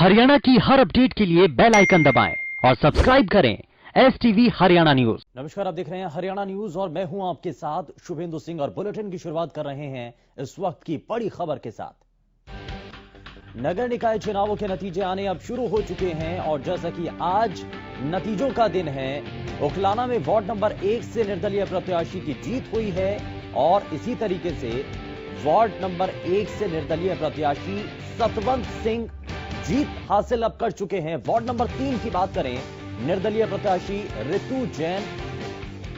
हरियाणा की हर अपडेट के लिए बेल आइकन दबाएं और सब्सक्राइब करें STV हरियाणा न्यूज। नमस्कार, आप देख रहे हैं हरियाणा न्यूज और मैं हूं आपके साथ शुभेंदु सिंह और बुलेटिन की शुरुआत कर रहे हैं इस वक्त की बड़ी खबर के साथ। नगर निकाय चुनावों के नतीजे आने अब शुरू हो चुके हैं और जैसा कि आज नतीजों का दिन है, उकलाना में वार्ड नंबर 1 से निर्दलीय प्रत्याशी की जीत हुई है और इसी तरीके से वार्ड नंबर 1 से निर्दलीय प्रत्याशी सतवंत सिंह जीत हासिल अब कर चुके हैं। वार्ड नंबर 3 की बात करें, निर्दलीय प्रत्याशी ऋतु जैन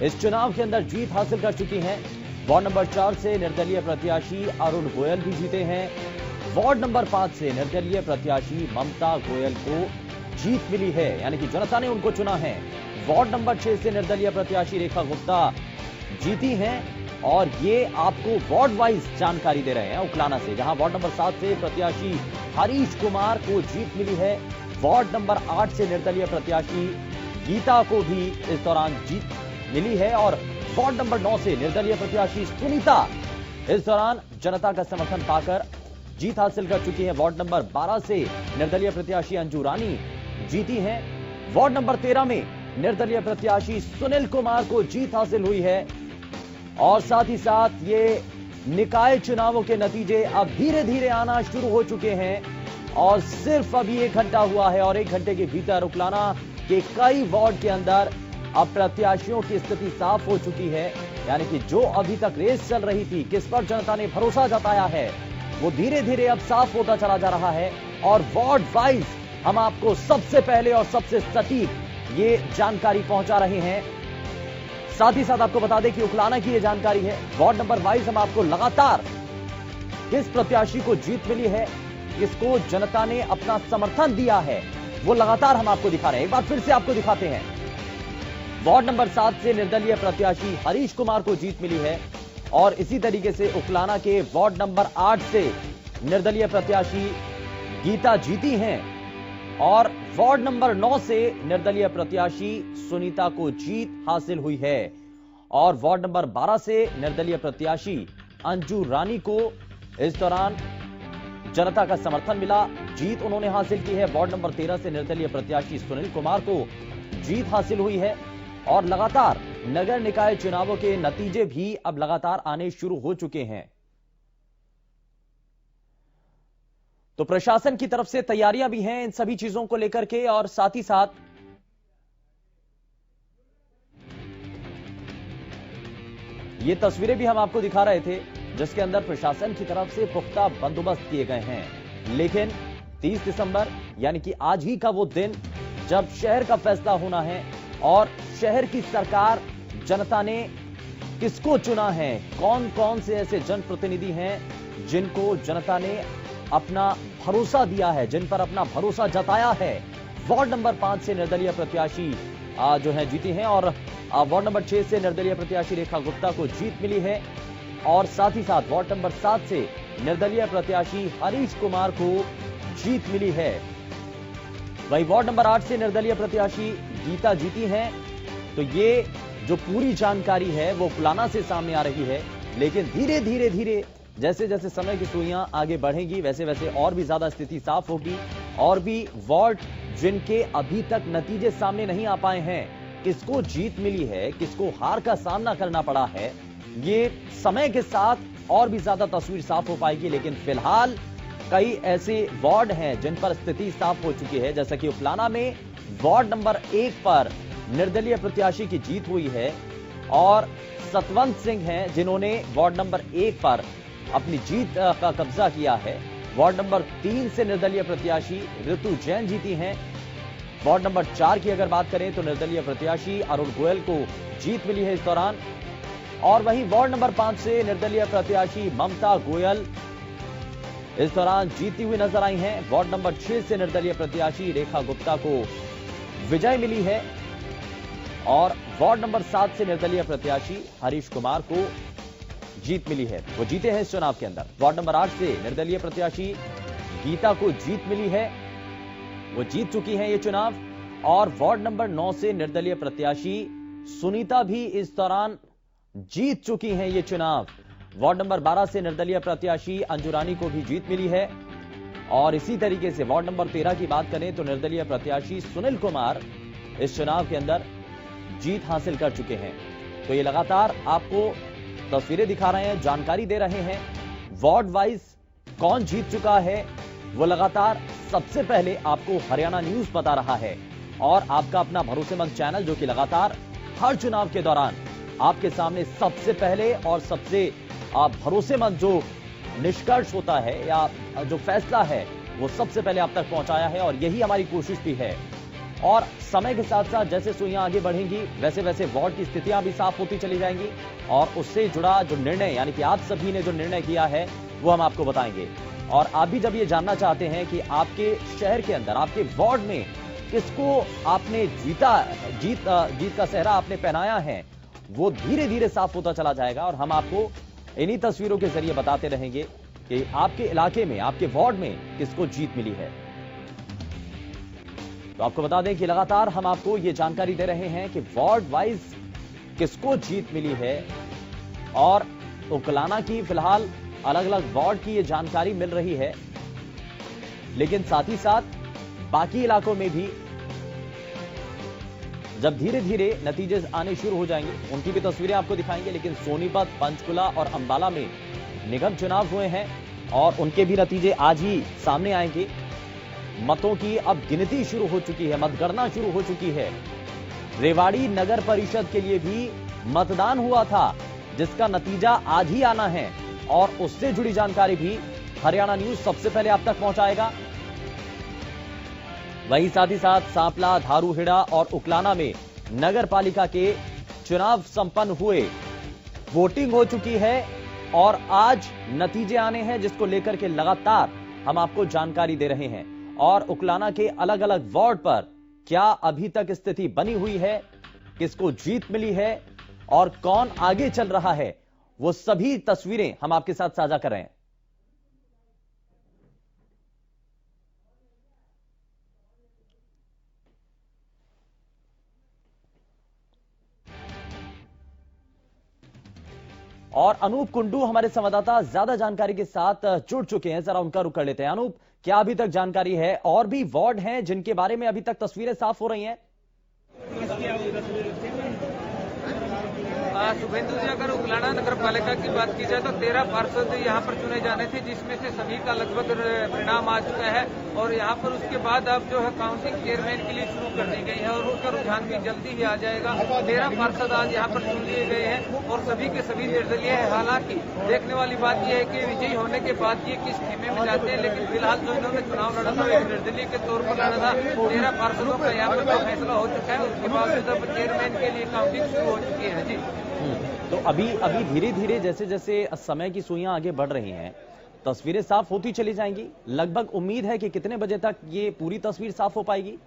इस चुनाव के अंदर जीत हासिल कर चुकी हैं। वार्ड नंबर 4 से निर्दलीय प्रत्याशी अरुण गोयल भी जीते हैं। वार्ड नंबर 5 से निर्दलीय प्रत्याशी ममता गोयल को जीत मिली है, यानी कि जनता ने उनको चुना है। वार्ड नंबर 6 से निर्दलीय प्रत्याशी रेखा गुप्ता जीती हैं और ये आपको वार्ड वाइज जानकारी दे रहे हैं उकलाना से, जहां वार्ड नंबर 7 से प्रत्याशी हरीश कुमार को जीत मिली है। वार्ड नंबर 8 से निर्दलीय प्रत्याशी गीता को भी इस दौरान जीत मिली है और वार्ड नंबर 9 से निर्दलीय प्रत्याशी सुनीता इस दौरान जनता का समर्थन पाकर जीत हासिल कर चुकी है। वार्ड नंबर 12 से निर्दलीय प्रत्याशी अंजू रानी जीती हैं। वार्ड नंबर 13 में निर्दलीय प्रत्याशी सुनील कुमार को जीत हासिल हुई है और साथ ही साथ ये निकाय चुनावों के नतीजे अब धीरे धीरे आना शुरू हो चुके हैं और सिर्फ अभी 1 घंटा हुआ है और 1 घंटे के भीतर उकलाना के कई वार्ड के अंदर अब प्रत्याशियों की स्थिति साफ हो चुकी है, यानी कि जो अभी तक रेस चल रही थी, किस पर जनता ने भरोसा जताया है, वो धीरे धीरे अब साफ होता चला जा रहा है और वार्ड वाइज हम आपको सबसे पहले और सबसे सटीक ये जानकारी पहुंचा रहे हैं। साथ ही साथ आपको बता दें कि उकलाना की ये जानकारी है, वार्ड नंबर वाइज हम आपको लगातार किस प्रत्याशी को जीत मिली है, किसको जनता ने अपना समर्थन दिया है, वो लगातार हम आपको दिखा रहे हैं। एक बार फिर से आपको दिखाते हैं। वार्ड नंबर 7 से निर्दलीय प्रत्याशी हरीश कुमार को जीत मिली है और इसी तरीके से उकलाना के वार्ड नंबर 8 से निर्दलीय प्रत्याशी गीता जीती हैं और वार्ड नंबर 9 से निर्दलीय प्रत्याशी सुनीता को जीत हासिल हुई है और वार्ड नंबर 12 से निर्दलीय प्रत्याशी अंजू रानी को इस दौरान जनता का समर्थन मिला, जीत उन्होंने हासिल की है। वार्ड नंबर 13 से निर्दलीय प्रत्याशी सुनील कुमार को जीत हासिल हुई है और लगातार नगर निकाय चुनावों के नतीजे भी अब लगातार आने शुरू हो चुके हैं। तो प्रशासन की तरफ से तैयारियां भी हैं इन सभी चीजों को लेकर के और साथ ही साथ ये तस्वीरें भी हम आपको दिखा रहे थे जिसके अंदर प्रशासन की तरफ से पुख्ता बंदोबस्त किए गए हैं। लेकिन 30 दिसंबर यानी कि आज ही का वो दिन जब शहर का फैसला होना है और शहर की सरकार जनता ने किसको चुना है, कौन कौन से ऐसे जनप्रतिनिधि हैं जिनको जनता ने अपना भरोसा दिया है, जिन पर अपना भरोसा जताया है। वार्ड नंबर 5 से निर्दलीय प्रत्याशी जो है जीती हैं और वार्ड नंबर 6 से निर्दलीय प्रत्याशी रेखा गुप्ता को जीत मिली है और साथ ही साथ वार्ड नंबर 7 से निर्दलीय प्रत्याशी हरीश कुमार को जीत मिली है। वहीं वार्ड नंबर 8 से निर्दलीय प्रत्याशी गीता जीती हैं। तो ये जो पूरी जानकारी है वो उकलाना से सामने आ रही है, लेकिन धीरे धीरे धीरे जैसे जैसे समय की सुइयां आगे बढ़ेंगी वैसे वैसे और भी ज्यादा स्थिति साफ होगी और भी वार्ड जिनके अभी तक नतीजे सामने नहीं आ पाए हैं, किसको जीत मिली है, किसको हार का सामना करना पड़ा है, ये समय के साथ और भी ज्यादा तस्वीर साफ हो पाएगी। लेकिन फिलहाल कई ऐसे वार्ड हैं जिन पर स्थिति साफ हो चुकी है, जैसा कि उकलाना में वार्ड नंबर 1 पर निर्दलीय प्रत्याशी की जीत हुई है और सतवंत सिंह हैं जिन्होंने वार्ड नंबर 1 पर अपनी जीत का कब्जा किया है। वार्ड नंबर 3 से निर्दलीय प्रत्याशी ऋतु जैन जीती हैं। वार्ड नंबर 4 की अगर बात करें तो निर्दलीय प्रत्याशी अरुण गोयल को जीत मिली है इस दौरान और वहीं वार्ड नंबर 5 से निर्दलीय प्रत्याशी ममता गोयल इस दौरान जीती हुई नजर आई हैं। वार्ड नंबर 6 से निर्दलीय प्रत्याशी रेखा गुप्ता को विजय मिली है और वार्ड नंबर 7 से निर्दलीय प्रत्याशी हरीश कुमार को जीत मिली है, वो जीते हैं इस चुनाव के अंदर। वार्ड नंबर 8 से निर्दलीय प्रत्याशी गीता को जीत मिली है, वो जीत चुकी हैं ये चुनाव और वार्ड नंबर 9 से निर्दलीय प्रत्याशी सुनीता भी इस दौरान जीत चुकी हैं ये चुनाव। वार्ड नंबर 12 से निर्दलीय प्रत्याशी अंजू रानी को भी जीत मिली है और इसी तरीके से वार्ड नंबर 13 की बात करें तो निर्दलीय प्रत्याशी सुनील कुमार इस चुनाव के अंदर जीत हासिल कर चुके हैं। तो ये लगातार आपको तस्वीरें दिखा रहे हैं, जानकारी दे रहे हैं, वार्ड वाइज कौन जीत चुका है वो लगातार सबसे पहले आपको हरियाणा न्यूज बता रहा है। और आपका अपना भरोसेमंद चैनल जो कि लगातार हर चुनाव के दौरान आपके सामने सबसे पहले और सबसे भरोसेमंद जो निष्कर्ष होता है या जो फैसला है वो सबसे पहले आप तक पहुंचाया है, और यही हमारी कोशिश भी है। और समय के साथ साथ जैसे सुइयां आगे बढ़ेंगी वैसे वैसे वार्ड की स्थितियां भी साफ होती चली जाएंगी, और उससे जुड़ा जो निर्णय यानी कि आप सभी ने जो निर्णय किया है वो हम आपको बताएंगे। और आप भी जब ये जानना चाहते हैं कि आपके शहर के अंदर आपके वार्ड में किसको आपने जीत का सेहरा आपने पहनाया है, वो धीरे धीरे साफ होता चला जाएगा। और हम आपको इन्हीं तस्वीरों के जरिए बताते रहेंगे कि आपके इलाके में आपके वार्ड में किसको जीत मिली है। तो आपको बता दें कि लगातार हम आपको यह जानकारी दे रहे हैं कि वार्ड वाइज किसको जीत मिली है, और उकलाना की फिलहाल अलग अलग वार्ड की यह जानकारी मिल रही है, लेकिन साथ ही साथ बाकी इलाकों में भी जब धीरे धीरे नतीजे आने शुरू हो जाएंगे उनकी भी तस्वीरें आपको दिखाएंगे। लेकिन सोनीपत, पंचकुला और अंबाला में निगम चुनाव हुए हैं और उनके भी नतीजे आज ही सामने आएंगे। मतों की अब गिनती शुरू हो चुकी है, मतगणना शुरू हो चुकी है। रेवाड़ी नगर परिषद के लिए भी मतदान हुआ था जिसका नतीजा आज ही आना है, और उससे जुड़ी जानकारी भी हरियाणा न्यूज सबसे पहले आप तक पहुंचाएगा। वहीं साथ ही साथ सांपला, धारूहेड़ा और उकलाना में नगर पालिका के चुनाव संपन्न हुए, वोटिंग हो चुकी है और आज नतीजे आने हैं, जिसको लेकर के लगातार हम आपको जानकारी दे रहे हैं। और उकलाना के अलग अलग वार्ड पर क्या अभी तक स्थिति बनी हुई है, किसको जीत मिली है और कौन आगे चल रहा है, वो सभी तस्वीरें हम आपके साथ साझा कर रहे हैं। और अनूप कुंडू हमारे संवाददाता ज्यादा जानकारी के साथ जुड़ चुके हैं, जरा उनका रुख कर लेते हैं। अनूप, क्या अभी तक जानकारी है, और भी वार्ड हैं जिनके बारे में अभी तक तस्वीरें साफ हो रही हैं? शुभेंदु जी, अगर उकलाना नगर पालिका की बात की जाए तो 13 पार्षद यहाँ पर चुने जाने थे, जिसमें से सभी का लगभग परिणाम आ चुका है। और यहाँ पर उसके बाद अब जो है काउंसिल चेयरमैन के लिए शुरू कर दी गई है, और उसका रुझान भी जल्दी ही आ जाएगा। 13 पार्षद आज यहाँ पर चुन लिए गए हैं और सभी के सभी निर्दलीय है। हालांकि देखने वाली बात यह है कि विजयी होने के बाद ये किस खेमे में जाते हैं, लेकिन फिलहाल जो इन्होंने चुनाव लड़ा था एक निर्दलीय के तौर पर लड़ा था। 13 पार्षदों का यहाँ पर फैसला हो चुका है, उसके बावजूद अब चेयरमैन के लिए काउंटिंग शुरू हो चुकी है। जी, तो अभी धीरे धीरे जैसे जैसे समय की सुइयां आगे बढ़ रही हैं, तस्वीरें साफ होती चली जाएंगी। लगभग उम्मीद है कि कितने बजे तक ये पूरी तस्वीर साफ हो पाएगी?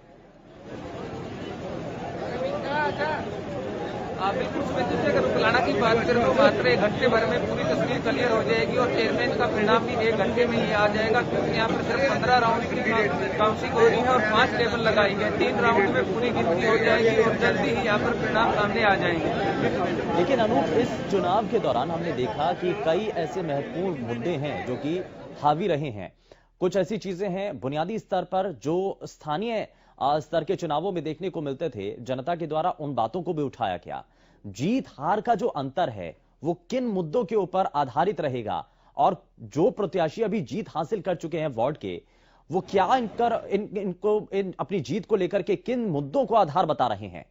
बिल्कुल शुभेंदु जी, अगर उकलाना की बात करें तो मात्र 1 घंटे भर में पूरी तस्वीर क्लियर हो जाएगी और चेयरमैन का परिणाम भी 1 घंटे में ही आ जाएगा, क्योंकि यहाँ पर सिर्फ 15 राउंड की काउंसिंग हो रही है और 5 टेबल लगाई है। 3 राउंड में पूरी गिनती हो जाएगी और जल्दी ही यहाँ पर परिणाम सामने आ जाएंगे। लेकिन अनूप, इस चुनाव के दौरान हमने देखा कि कई ऐसे महत्वपूर्ण मुद्दे हैं जो कि हावी रहे हैं। कुछ ऐसी चीजें हैं बुनियादी स्तर पर जो स्थानीय स्तर के चुनावों में देखने को मिलते थे, जनता के द्वारा उन बातों को भी उठाया गया। जीत हार का जो अंतर है वो किन मुद्दों के ऊपर आधारित रहेगा, और जो प्रत्याशी अभी जीत हासिल कर चुके हैं वार्ड के, वो क्या इनको अपनी जीत को लेकर के किन मुद्दों को आधार बता रहे हैं?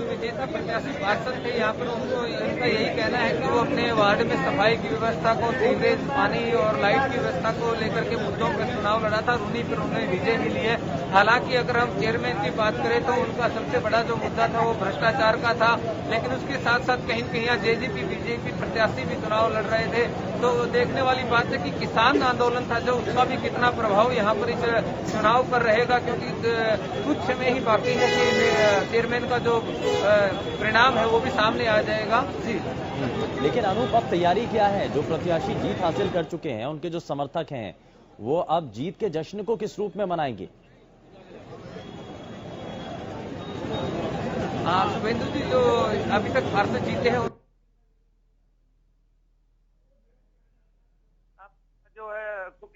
विजेता प्रत्याशी पार्षद थे यहाँ पर, उनको इनका यही कहना है कि वो अपने वार्ड में सफाई की व्यवस्था को, सीवरेज, पानी और लाइट की व्यवस्था को लेकर के मुद्दों पर चुनाव लड़ा था, उन्हीं पर उन्हें विजय मिली है। हालांकि अगर हम चेयरमैन की बात करें तो उनका सबसे बड़ा जो मुद्दा था वो भ्रष्टाचार का था, लेकिन उसके साथ साथ कहीं कहीं यहाँ जेजेपी बीजेपी प्रत्याशी भी चुनाव लड़ रहे थे। तो देखने वाली बात है कि किसान आंदोलन था जो, उसका भी कितना प्रभाव यहाँ पर इस चुनाव पर रहेगा, क्योंकि कुछ समय ही बाकी है कि चेयरमैन का जो परिणाम है वो भी सामने आ जाएगा। जी, लेकिन अनूप, अब तैयारी क्या है? जो प्रत्याशी जीत हासिल कर चुके हैं, उनके जो समर्थक हैं, वो अब जीत के जश्न को किस रूप में मनाएंगे? शुभेंदु जी, जो अभी तक पार्षद जीते हैं जो है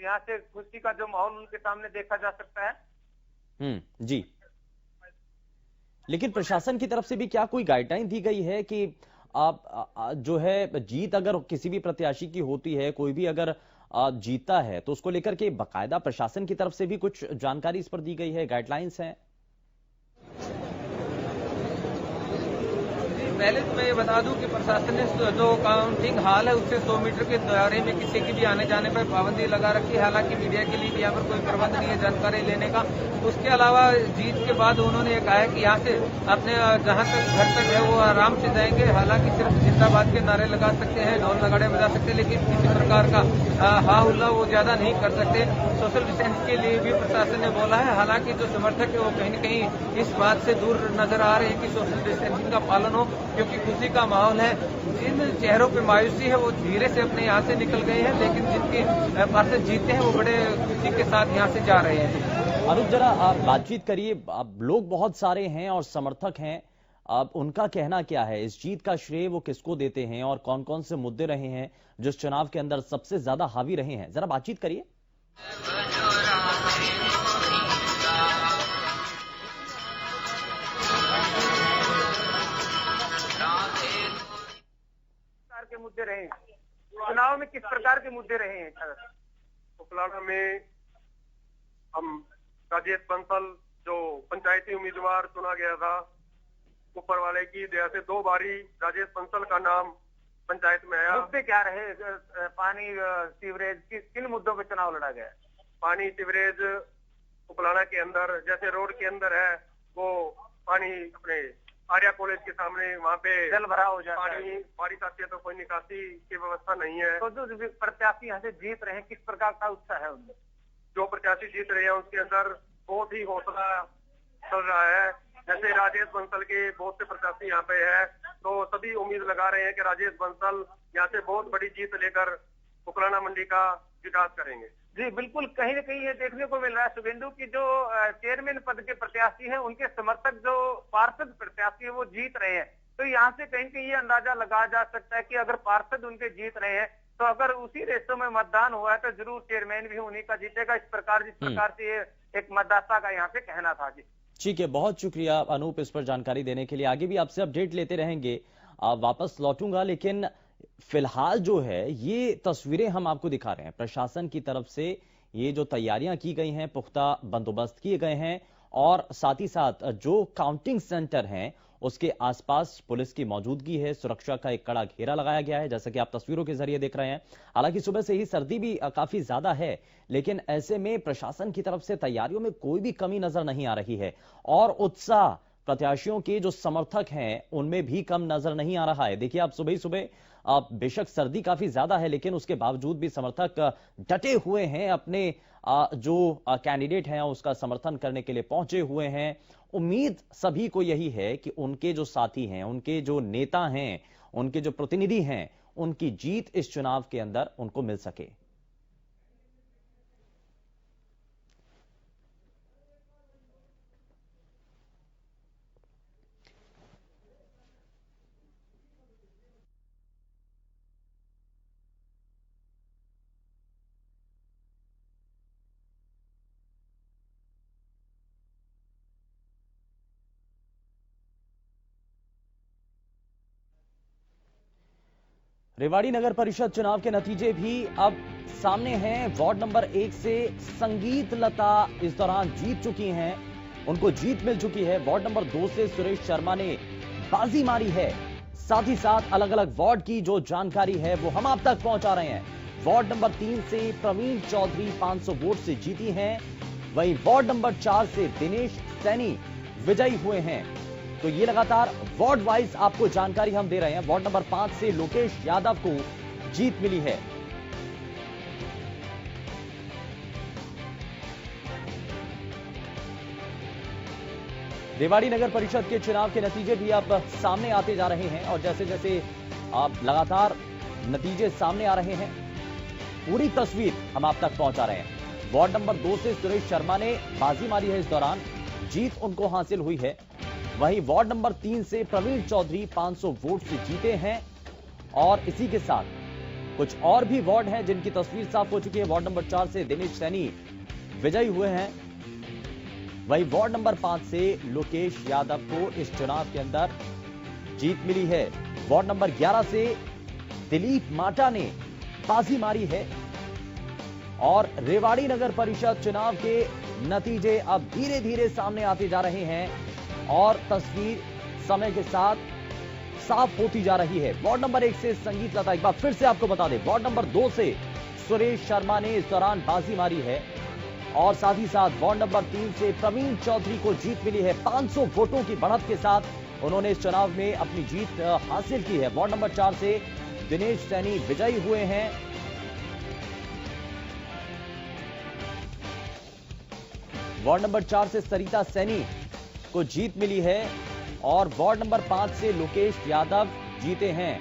यहाँ से खुशी का जो माहौल उनके सामने देखा जा सकता है। जी। लेकिन प्रशासन की तरफ से भी क्या कोई गाइडलाइन दी गई है कि आप जो है जीत अगर किसी भी प्रत्याशी की होती है, कोई भी अगर जीतता है तो उसको लेकर के बाकायदा प्रशासन की तरफ से भी कुछ जानकारी इस पर दी गई है, गाइडलाइंस हैं? पहले तो मैं ये बता दूं कि प्रशासन ने जो काउंटिंग हाल है उससे 100 मीटर के दायरे में किसी की भी आने जाने पर पाबंदी लगा रखी है। हालांकि मीडिया के लिए भी यहाँ पर कोई प्रबंध नहीं है जानकारी लेने का। उसके अलावा जीत के बाद उन्होंने ये कहा है कि यहाँ से अपने जहाँ तक घर तक है वो आराम से जाएंगे। हालांकि सिर्फ जिंदाबाद के नारे लगा सकते हैं, ढोल नगाड़े बजा सकते हैं, लेकिन किसी प्रकार का हा हुल्ला वो ज्यादा नहीं कर सकते। सोशल डिस्टेंस के लिए भी प्रशासन ने बोला है। हालांकि जो समर्थक है वो कहीं न कहीं इस बात से दूर नजर आ रहे हैं कि सोशल डिस्टेंसिंग का पालन हो, क्योंकि खुशी का माहौल है। जिन चेहरों पे मायूसी है वो धीरे से अपने यहाँ से निकल गए हैं, लेकिन जिनके पास जीते हैं वो बड़े खुशी के साथ यहाँ से जा रहे हैं। अरूप, जरा आप बातचीत करिए। अब लोग बहुत सारे हैं और समर्थक हैं, अब उनका कहना क्या है? इस जीत का श्रेय वो किसको देते हैं और कौन कौन से मुद्दे रहे हैं जो इस चुनाव के अंदर सबसे ज्यादा हावी रहे हैं? जरा बातचीत करिए। के मुद्दे रहे हैं चुनाव में, किस प्रकार के मुद्दे रहे हैं? उपलाना में हम राजेश बंसल जो पंचायती उम्मीदवार चुना गया था, ऊपर वाले की दया से 2 बारी राजेश बंसल का नाम पंचायत में आया। मुद्दे क्या रहे? पानी, सीवरेज, किन मुद्दों पे चुनाव लड़ा गया? पानी, सीवरेज उपलाना के अंदर जैसे रोड के अंदर है वो पानी अपने आर्या कॉलेज के सामने वहाँ पे जल भराव हो जाता पानी, है। बारिश आती है तो कोई निकासी की व्यवस्था नहीं है। तो जो प्रत्याशी यहाँ से जीत रहे हैं, किस प्रकार का उत्साह है उनमें? जो प्रत्याशी जीत रहे हैं उसके अंदर बहुत ही हौसला चल रहा है। जैसे राजेश बंसल के बहुत से प्रत्याशी यहाँ पे है, तो सभी उम्मीद लगा रहे हैं कि राजेश बंसल यहाँ से बहुत बड़ी जीत लेकर उपलाना मंडी का विकास करेंगे। जी बिल्कुल, कहीं न कहीं ये देखने को मिल रहा है शुभेंदु की जो चेयरमैन पद के प्रत्याशी हैं उनके समर्थक जो पार्षद प्रत्याशी है वो जीत रहे हैं। तो यहाँ से कहीं कहीं ये अंदाजा लगाया जा सकता है कि अगर पार्षद उनके जीत रहे हैं तो अगर उसी रेशो में मतदान हुआ है तो जरूर चेयरमैन भी उन्हीं का जीतेगा। जिस प्रकार से ये एक मतदाता का यहाँ पे कहना था। जी ठीक है, बहुत शुक्रिया अनूप इस पर जानकारी देने के लिए। आगे भी आपसे अपडेट लेते रहेंगे, वापस लौटूंगा, लेकिन फिलहाल जो है ये तस्वीरें हम आपको दिखा रहे हैं। प्रशासन की तरफ से ये जो तैयारियां की गई हैं, पुख्ता बंदोबस्त किए गए हैं और साथ ही साथ जो काउंटिंग सेंटर हैं उसके आसपास पुलिस की मौजूदगी है, सुरक्षा का एक कड़ा घेरा लगाया गया है, जैसा कि आप तस्वीरों के जरिए देख रहे हैं। हालांकि सुबह से ही सर्दी भी काफी ज्यादा है, लेकिन ऐसे में प्रशासन की तरफ से तैयारियों में कोई भी कमी नजर नहीं आ रही है और उत्साह प्रत्याशियों के जो समर्थक हैं उनमें भी कम नजर नहीं आ रहा है। देखिए, आप सुबह ही सुबह बेशक सर्दी काफी ज्यादा है, लेकिन उसके बावजूद भी समर्थक डटे हुए हैं, अपने जो कैंडिडेट हैं उसका समर्थन करने के लिए पहुंचे हुए हैं। उम्मीद सभी को यही है कि उनके जो साथी हैं, उनके जो नेता हैं, उनके जो प्रतिनिधि हैं, उनकी जीत इस चुनाव के अंदर उनको मिल सके। रेवाड़ी नगर परिषद चुनाव के नतीजे भी अब सामने हैं। वार्ड नंबर 1 से संगीत लता इस दौरान जीत चुकी हैं, उनको जीत मिल चुकी है। वार्ड नंबर 2 से सुरेश शर्मा ने बाजी मारी है। साथ ही साथ अलग अलग वार्ड की जो जानकारी है वो हम आप तक पहुंचा रहे हैं। वार्ड नंबर 3 से प्रवीण चौधरी 500 वोट से जीती हैं, वहीं वार्ड नंबर 4 से दिनेश सैनी विजयी हुए हैं। तो ये लगातार वार्ड वाइज आपको जानकारी हम दे रहे हैं। वार्ड नंबर 5 से लोकेश यादव को जीत मिली है। रेवाड़ी नगर परिषद के चुनाव के नतीजे भी अब सामने आते जा रहे हैं और जैसे जैसे आप लगातार नतीजे सामने आ रहे हैं, पूरी तस्वीर हम आप तक पहुंचा रहे हैं। वार्ड नंबर 2 से सुरेश शर्मा ने बाजी मारी है, इस दौरान जीत उनको हासिल हुई है। वहीं वार्ड नंबर 3 से प्रवीण चौधरी 500 वोट से जीते हैं और इसी के साथ कुछ और भी वार्ड हैं जिनकी तस्वीर साफ हो चुकी है। वार्ड नंबर 4 से दिनेश सैनी विजयी हुए हैं। वहीं वार्ड नंबर 5 से लोकेश यादव को इस चुनाव के अंदर जीत मिली है। वार्ड नंबर 11 से दिलीप माटा ने बाजी मारी है। और रेवाड़ी नगर परिषद चुनाव के नतीजे अब धीरे धीरे सामने आते जा रहे हैं और तस्वीर समय के साथ साफ होती जा रही है। वार्ड नंबर 1 से संगीत लता, एक बार फिर से आपको बता दें, वार्ड नंबर 2 से सुरेश शर्मा ने इस दौरान बाजी मारी है। और साथ ही साथ वार्ड नंबर 3 से प्रवीण चौधरी को जीत मिली है। 500 वोटों की बढ़त के साथ उन्होंने इस चुनाव में अपनी जीत हासिल की है। वार्ड नंबर 4 से दिनेश सैनी विजयी हुए हैं। वार्ड नंबर 4 से सरिता सैनी को जीत मिली है और वार्ड नंबर 5 से लोकेश यादव जीते हैं।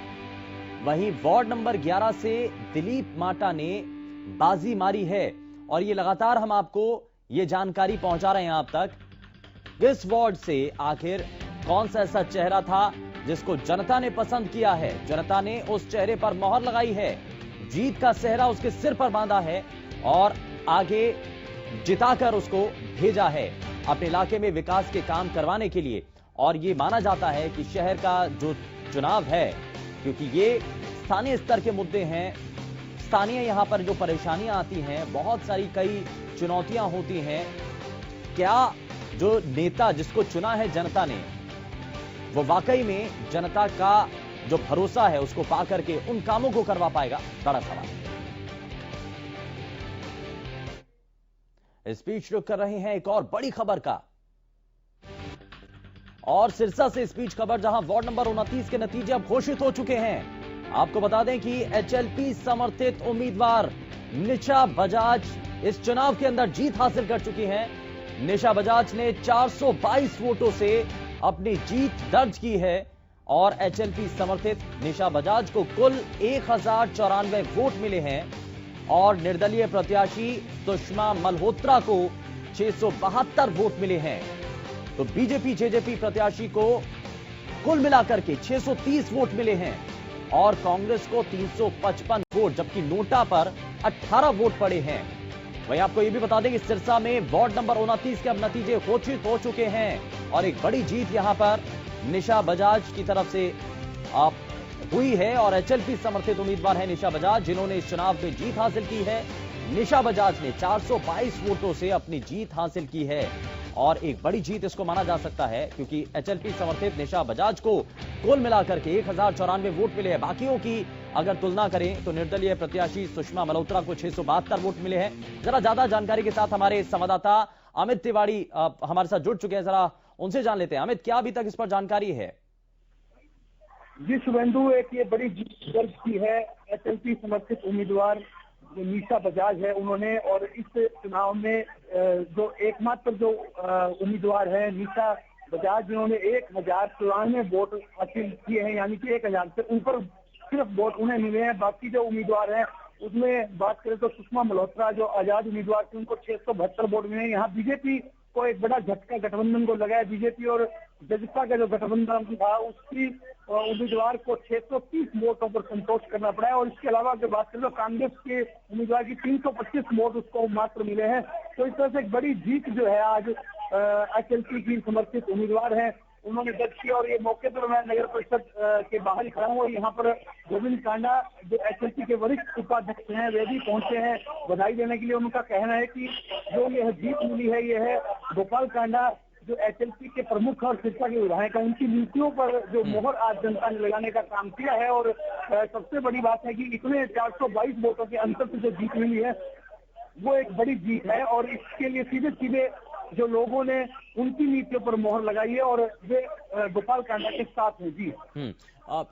वहीं वार्ड नंबर 11 से दिलीप माटा ने बाजी मारी है। और ये लगातार हम आपको ये जानकारी पहुंचा रहे हैं आप तक। इस वार्ड से आखिर कौन सा ऐसा चेहरा था जिसको जनता ने पसंद किया है, जनता ने उस चेहरे पर मोहर लगाई है, जीत का सेहरा उसके सिर पर बांधा है और आगे जिताकर उसको भेजा है अपने इलाके में विकास के काम करवाने के लिए। और ये माना जाता है कि शहर का जो चुनाव है, क्योंकि ये स्थानीय स्तर के मुद्दे हैं, स्थानीय यहां पर जो परेशानियां आती हैं, बहुत सारी कई चुनौतियां होती हैं, क्या जो नेता जिसको चुना है जनता ने, वो वाकई में जनता का जो भरोसा है उसको पा करके उन कामों को करवा पाएगा, बड़ा सवाल है। स्पीच रुक कर रहे हैं एक और बड़ी खबर का, और सिरसा से स्पीच खबर, जहां वार्ड नंबर 29 के नतीजे अब घोषित हो चुके हैं। आपको बता दें कि एचएलपी समर्थित उम्मीदवार निशा बजाज इस चुनाव के अंदर जीत हासिल कर चुकी हैं। निशा बजाज ने 422 वोटों से अपनी जीत दर्ज की है और एचएलपी समर्थित निशा बजाज को कुल 1094 वोट मिले हैं और निर्दलीय प्रत्याशी सुषमा मल्होत्रा को 672 वोट मिले हैं। तो बीजेपी जेजेपी प्रत्याशी को कुल मिलाकर के 630 वोट मिले हैं और कांग्रेस को 355 वोट, जबकि नोटा पर 18 वोट पड़े हैं। वहीं आपको यह भी बता दें कि सिरसा में वार्ड नंबर 29 के अब नतीजे घोषित हो चुके हैं और एक बड़ी जीत यहां पर निशा बजाज की तरफ से हुई है और एचएलपी समर्थित उम्मीदवार है निशा बजाज, जिन्होंने इस चुनाव में जीत हासिल की है। निशा बजाज ने 422 वोटों से अपनी जीत हासिल की है और एक बड़ी जीत इसको माना जा सकता है, क्योंकि एचएलपी समर्थित निशा बजाज को कुल मिलाकर के 1094 वोट मिले हैं। बाकियों की अगर तुलना करें तो निर्दलीय प्रत्याशी सुषमा मल्होत्रा को 672 वोट मिले हैं। जरा ज्यादा जानकारी के साथ हमारे संवाददाता अमित तिवारी हमारे साथ जुड़ चुके हैं, जरा उनसे जान लेते हैं। अमित, क्या अभी तक इस पर जानकारी है? जी शुभेंदु, एक ये बड़ी जीत दर्ज की है एचएलपी समर्थित उम्मीदवार जो निशा बजाज है उन्होंने, और इस चुनाव में जो एकमात्र जो उम्मीदवार है निशा बजाज, जिन्होंने 1094 वोट हासिल किए हैं, यानी कि 1000 से ऊपर सिर्फ वोट उन्हें मिले हैं। बाकी जो उम्मीदवार हैं उसमें बात करें तो सुषमा मल्होत्रा जो आजाद उम्मीदवार थे उनको 672 वोट मिले हैं। यहाँ बीजेपी को एक बड़ा झटका गठबंधन को लगा है। बीजेपी और जजपा का जो गठबंधन था उसकी उम्मीदवार को 630 वोटों पर संतोष करना पड़ा है और इसके अलावा अगर बात करें तो कांग्रेस के उम्मीदवार की 325 वोट उसको मात्र मिले हैं। तो इस तरह से एक बड़ी जीत जो है आज एचएलपी की समर्थित उम्मीदवार है उन्होंने दर्ज किया। और ये मौके पर मैं नगर परिषद के बाहर ही खड़ा हूँ और यहाँ पर गोविंद कांडा जो एचएलपी के वरिष्ठ उपाध्यक्ष हैं वे भी पहुंचे हैं बधाई देने के लिए। उनका कहना है कि जो यह जीत मिली है यह है गोपाल कांडा जो एचएलपी के प्रमुख और सिरसा के विधायक हैं, उनकी नीतियों पर जो मोहर आज जनता ने लगाने का काम किया है। और सबसे बड़ी बात है कि इतने 422 वोटों के अंतर से जो जीत मिली है वो एक बड़ी जीत है और इसके लिए सीधे सीधे जो लोगों ने उनकी नीतियों पर मोहर लगाई है और वे गोपाल कांडा के साथ हैं। जी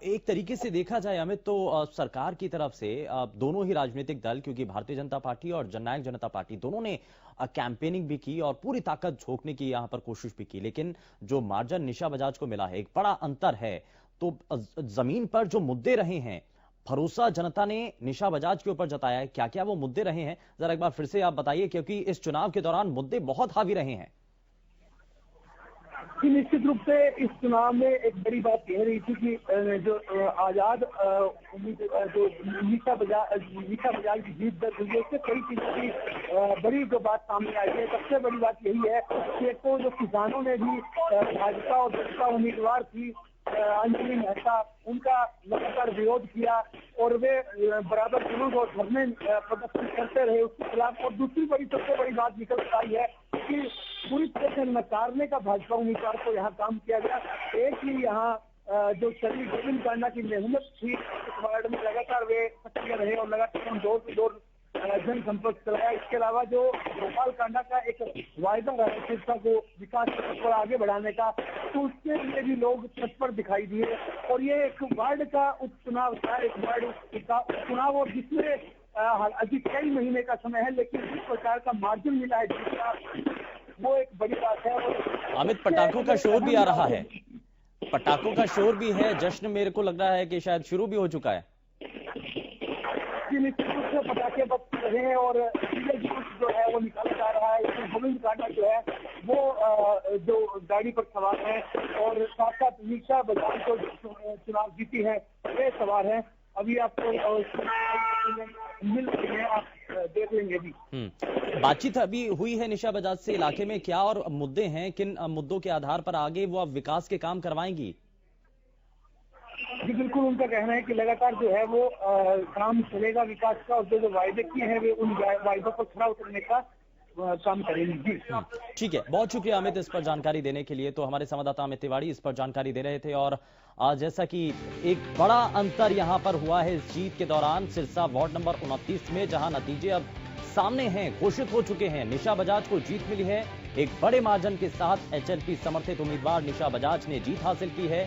एक तरीके से देखा जाए अमित तो सरकार की तरफ से दोनों ही राजनीतिक दल, क्योंकि भारतीय जनता पार्टी और जननायक जनता पार्टी दोनों ने कैंपेनिंग भी की और पूरी ताकत झोंकने की यहां पर कोशिश भी की, लेकिन जो मार्जिन निशा बजाज को मिला है एक बड़ा अंतर है। तो जमीन पर जो मुद्दे रहे हैं, भरोसा जनता ने निशा बजाज के ऊपर जताया है, क्या क्या वो मुद्दे रहे हैं जरा एक बार फिर से आप बताइए, क्योंकि इस चुनाव के दौरान मुद्दे बहुत हावी रहे हैं। कि निश्चित रूप से इस चुनाव में एक बड़ी बात कह रही थी कि जो आजाद जो नीशा बजाज की जीत दर्ज हुई है, उससे कई चीजों की बड़ी जो बात सामने आई है। सबसे बड़ी बात यही है कि एक तो जो किसानों ने भी भाजपा और बसपा उम्मीदवार थी अंजलि मेहता, उनका लगातार विरोध किया और वे बराबर जुलूस और धरने प्रदर्शन करते रहे उसके खिलाफ। और दूसरी बड़ी सबसे बड़ी बात निकल कर आई है कि पूरी तरह से नकारने का भाजपा उम्मीदवार को यहाँ काम किया गया। एक ही यहाँ जो शरीर गोविंद कांडा की मेहनत थी इस वार्ड में लगातार वे सक्रिय रहे और लगातार डोर टू डोर जनसंपर्क चलाया। इसके अलावा जो गोपाल कांडा का एक वायदा रहा सिरसा को विकास पर आगे बढ़ाने का, तो उसके लिए भी लोग तत्पर दिखाई दिए। और ये एक वार्ड का उपचुनाव था, एक वार्ड का उपचुनाव, और जिसमें अभी कई महीने का समय है, लेकिन जिस प्रकार का मार्जिन मिला है जिसका, वो एक बड़ी बात है। और अमित, पटाखों का शोर भी आ रहा है, पटाखों का शोर भी है, जश्न मेरे को लग रहा है कि शायद शुरू भी हो चुका है। निश्चित रूप से पटाखे बज रहे हैं और जो है वो निकाला जा रहा है। इसमें गोविंद कांडा जो है वो जो गाड़ी पर सवार है और साथ साथ नीशा बजाज जो चुनाव जीती है वे सवार हैं। अभी आपको मिल रही है, आप देख लेंगे भी। बातचीत अभी हुई है निशा बजाज से, इलाके में क्या और मुद्दे हैं, किन मुद्दों के आधार पर आगे वो अब विकास के काम करवाएंगी? जी बिल्कुल, उनका कहना है कि लगातार जो है वो काम चलेगा विकास का, और जो वायदे किए हैं वे उन वायदों पर खरा उतरने का काम करेंगे। ठीक है, बहुत शुक्रिया अमित इस पर जानकारी देने के लिए। तो हमारे संवाददाता अमित तिवारी इस पर जानकारी दे रहे थे। और जैसा कि एक बड़ा अंतर यहां पर हुआ है इस जीत के दौरान सिरसा वार्ड नंबर 29 में, जहां नतीजे अब सामने हैं, घोषित हो चुके हैं। निशा बजाज को जीत मिली है, एक बड़े मार्जिन के साथ एचएलपी समर्थित उम्मीदवार निशा बजाज ने जीत हासिल की है।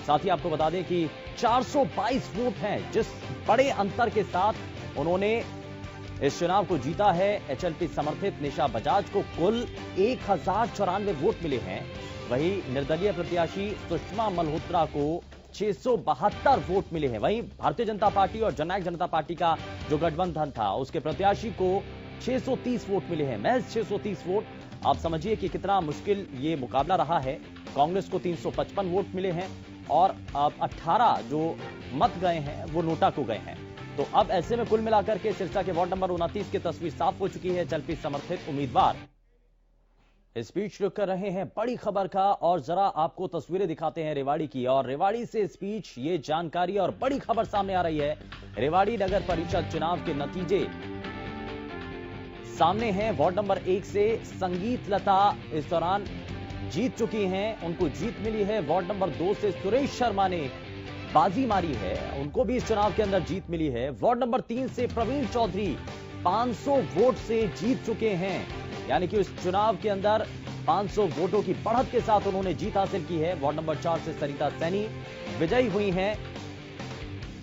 साथ ही आपको बता दें कि 422 वोट हैं, जिस बड़े अंतर के साथ उन्होंने इस चुनाव को जीता है। एचएलपी समर्थित निशा बजाज को कुल 1094 वोट मिले हैं। वहीं निर्दलीय प्रत्याशी सुषमा मल्होत्रा को 672 वोट मिले हैं। वहीं भारतीय जनता पार्टी और जननायक जनता पार्टी का जो गठबंधन था उसके प्रत्याशी को 630 वोट मिले हैं, महज 630 वोट। आप समझिए कि कितना मुश्किल ये मुकाबला रहा है। कांग्रेस को 355 वोट मिले हैं और 18 जो मत गए हैं वो नोटा को गए हैं। तो अब ऐसे में कुल मिलाकर के सिरसा के वार्ड नंबर 29 की तस्वीर साफ हो चुकी है। एचएलपी समर्थित उम्मीदवार इस बीच रुक कर रहे हैं बड़ी खबर का, और जरा आपको तस्वीरें दिखाते हैं रेवाड़ी की। और रेवाड़ी से इस बीच ये जानकारी और बड़ी खबर सामने आ रही है। रेवाड़ी नगर परिषद चुनाव के नतीजे सामने हैं। वार्ड नंबर 1 से संगीत लता इस दौरान जीत चुकी हैं, उनको जीत मिली है। वार्ड नंबर 2 से सुरेश शर्मा ने बाजी मारी है, उनको भी इस चुनाव के अंदर जीत मिली है। वार्ड नंबर 3 से प्रवीण चौधरी 500 वोट से जीत चुके हैं, यानी कि इस चुनाव के अंदर 500 वोटों की बढ़त के साथ उन्होंने जीत हासिल की है। वार्ड नंबर 4 से सरिता सैनी विजयी हुई हैं।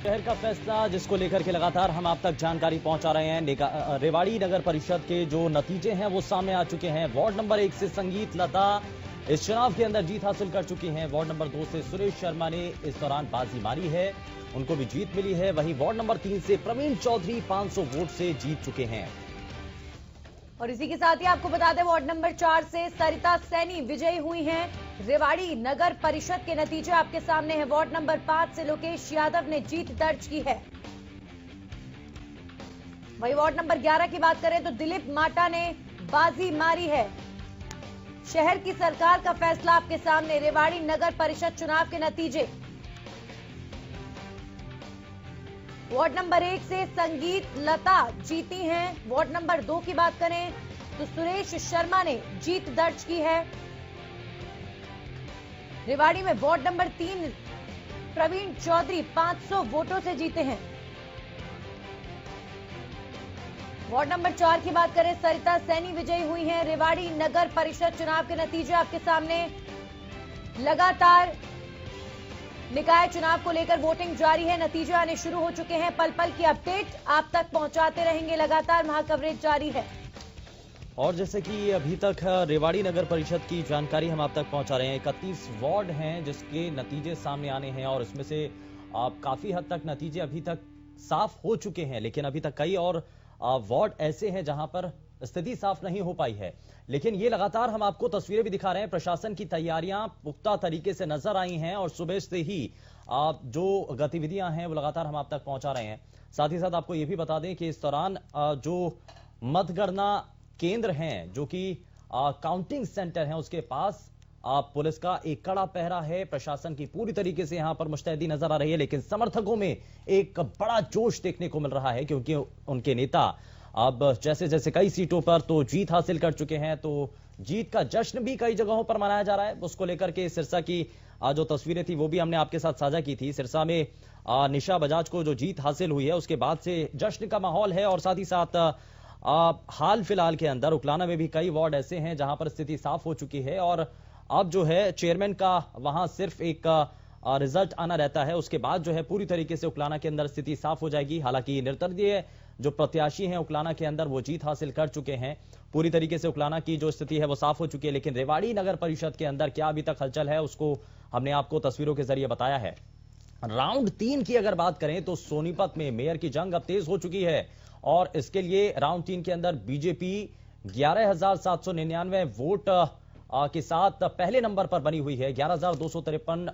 शहर का फैसला जिसको लेकर के लगातार हम आप तक जानकारी पहुंचा रहे हैं। रेवाड़ी नगर परिषद के जो नतीजे हैं वो सामने आ चुके हैं। वार्ड नंबर 1 से संगीत लता इस चुनाव के अंदर जीत हासिल कर चुकी हैं। वार्ड नंबर 2 से सुरेश शर्मा ने इस दौरान बाजी मारी है, उनको भी जीत मिली है। वहीं वार्ड नंबर 3 से प्रवीण चौधरी 500 वोट से जीत चुके हैं। और इसी के साथ ही आपको बता दें वार्ड नंबर 4 से सरिता सैनी विजयी हुई हैं। रेवाड़ी नगर परिषद के नतीजे आपके सामने हैं। वार्ड नंबर 5 से लोकेश यादव ने जीत दर्ज की है। वहीं वार्ड नंबर 11 की बात करें तो दिलीप माटा ने बाजी मारी है। शहर की सरकार का फैसला आपके सामने। रेवाड़ी नगर परिषद चुनाव के नतीजे। वार्ड नंबर 1 से संगीत लता जीती हैं। वार्ड नंबर 2 की बात करें तो सुरेश शर्मा ने जीत दर्ज की है। रेवाड़ी में वार्ड नंबर 3 प्रवीण चौधरी 500 वोटों से जीते हैं। वार्ड नंबर 4 की बात करें सरिता सैनी विजयी हुई हैं। रेवाड़ी नगर परिषद चुनाव के नतीजे आपके सामने। लगातार निकाय चुनाव को लेकर वोटिंग जारी है, नतीजे आने शुरू हो चुके हैं। पल पल की अपडेट आप तक पहुंचाते रहेंगे, लगातार वहां कवरेज जारी है। और जैसे कि अभी तक रेवाड़ी नगर परिषद की जानकारी हम आप तक पहुंचा रहे हैं। 31 वार्ड हैं जिसके नतीजे सामने आने हैं, और इसमें से काफी हद तक नतीजे अभी तक साफ हो चुके हैं, लेकिन अभी तक कई और वार्ड ऐसे हैं जहां पर स्थिति साफ नहीं हो पाई है। लेकिन ये लगातार हम आपको तस्वीरें भी दिखा रहे हैं, प्रशासन की तैयारियां पुख्ता तरीके से नजर आई हैं और सुबह से ही जो गतिविधियां हैं वो लगातार हम आप तक पहुंचा रहे हैं। साथ ही साथ आपको ये भी बता दें कि इस दौरान जो मतगणना केंद्र हैं, जो कि काउंटिंग सेंटर हैं, उसके पास पुलिस का एक कड़ा पहरा है। प्रशासन की पूरी तरीके से यहां पर मुस्तैदी नजर आ रही है, लेकिन समर्थकों में एक बड़ा जोश देखने को मिल रहा है, क्योंकि उनके नेता अब जैसे जैसे कई सीटों पर तो जीत हासिल कर चुके हैं, तो जीत का जश्न भी कई जगहों पर मनाया जा रहा है। उसको लेकर के सिरसा की जो तस्वीरें थी वो भी हमने आपके साथ साझा की थी। सिरसा में निशा बजाज को जो जीत हासिल हुई है, उसके बाद से जश्न का माहौल है। और साथ ही साथ हाल फिलहाल के अंदर उकलाना में भी कई वार्ड ऐसे हैं जहां पर स्थिति साफ हो चुकी है और अब जो है चेयरमैन का वहां सिर्फ एक रिजल्ट आना रहता है, उसके बाद जो है पूरी तरीके से उकलाना के अंदर स्थिति साफ हो जाएगी। हालांकि निर्दलीय जो प्रत्याशी हैं उकलाना के अंदर वो जीत हासिल कर चुके हैं, पूरी तरीके से उकलाना की जो स्थिति है वो साफ हो चुकी है। लेकिन रेवाड़ी नगर परिषद के अंदर क्या अभी तक हलचल है, उसको हमने आपको तस्वीरों के जरिए बताया है। राउंड 3 की अगर बात करें तो सोनीपत में मेयर की जंग अब तेज हो चुकी है और इसके लिए राउंड 3 के अंदर बीजेपी 11,799 वोट के साथ पहले नंबर पर बनी हुई है। 11,253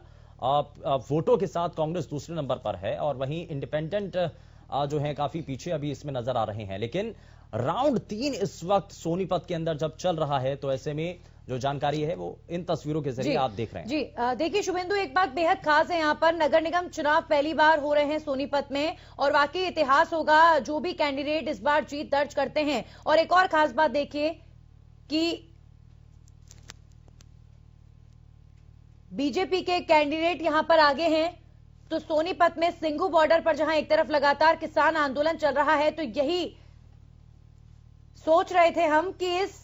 वोटों के साथ कांग्रेस दूसरे नंबर पर है और वहीं इंडिपेंडेंट जो है काफी पीछे अभी इसमें नजर आ रहे हैं। लेकिन राउंड 3 इस वक्त सोनीपत के अंदर जब चल रहा है, तो ऐसे में जो जानकारी है वो इन तस्वीरों के जरिए आप देख रहे हैं। जी देखिए शुभेंदु, एक बात बेहद खास है, यहाँ पर नगर निगम चुनाव पहली बार हो रहे हैं सोनीपत में और वाकई इतिहास होगा जो भी कैंडिडेट इस बार जीत दर्ज करते हैं। और एक और खास बात देखिए कि बीजेपी के कैंडिडेट यहां पर आगे हैं, तो सोनीपत में सिंघू बॉर्डर पर जहां एक तरफ लगातार किसान आंदोलन चल रहा है, तो यही सोच रहे थे हम कि इस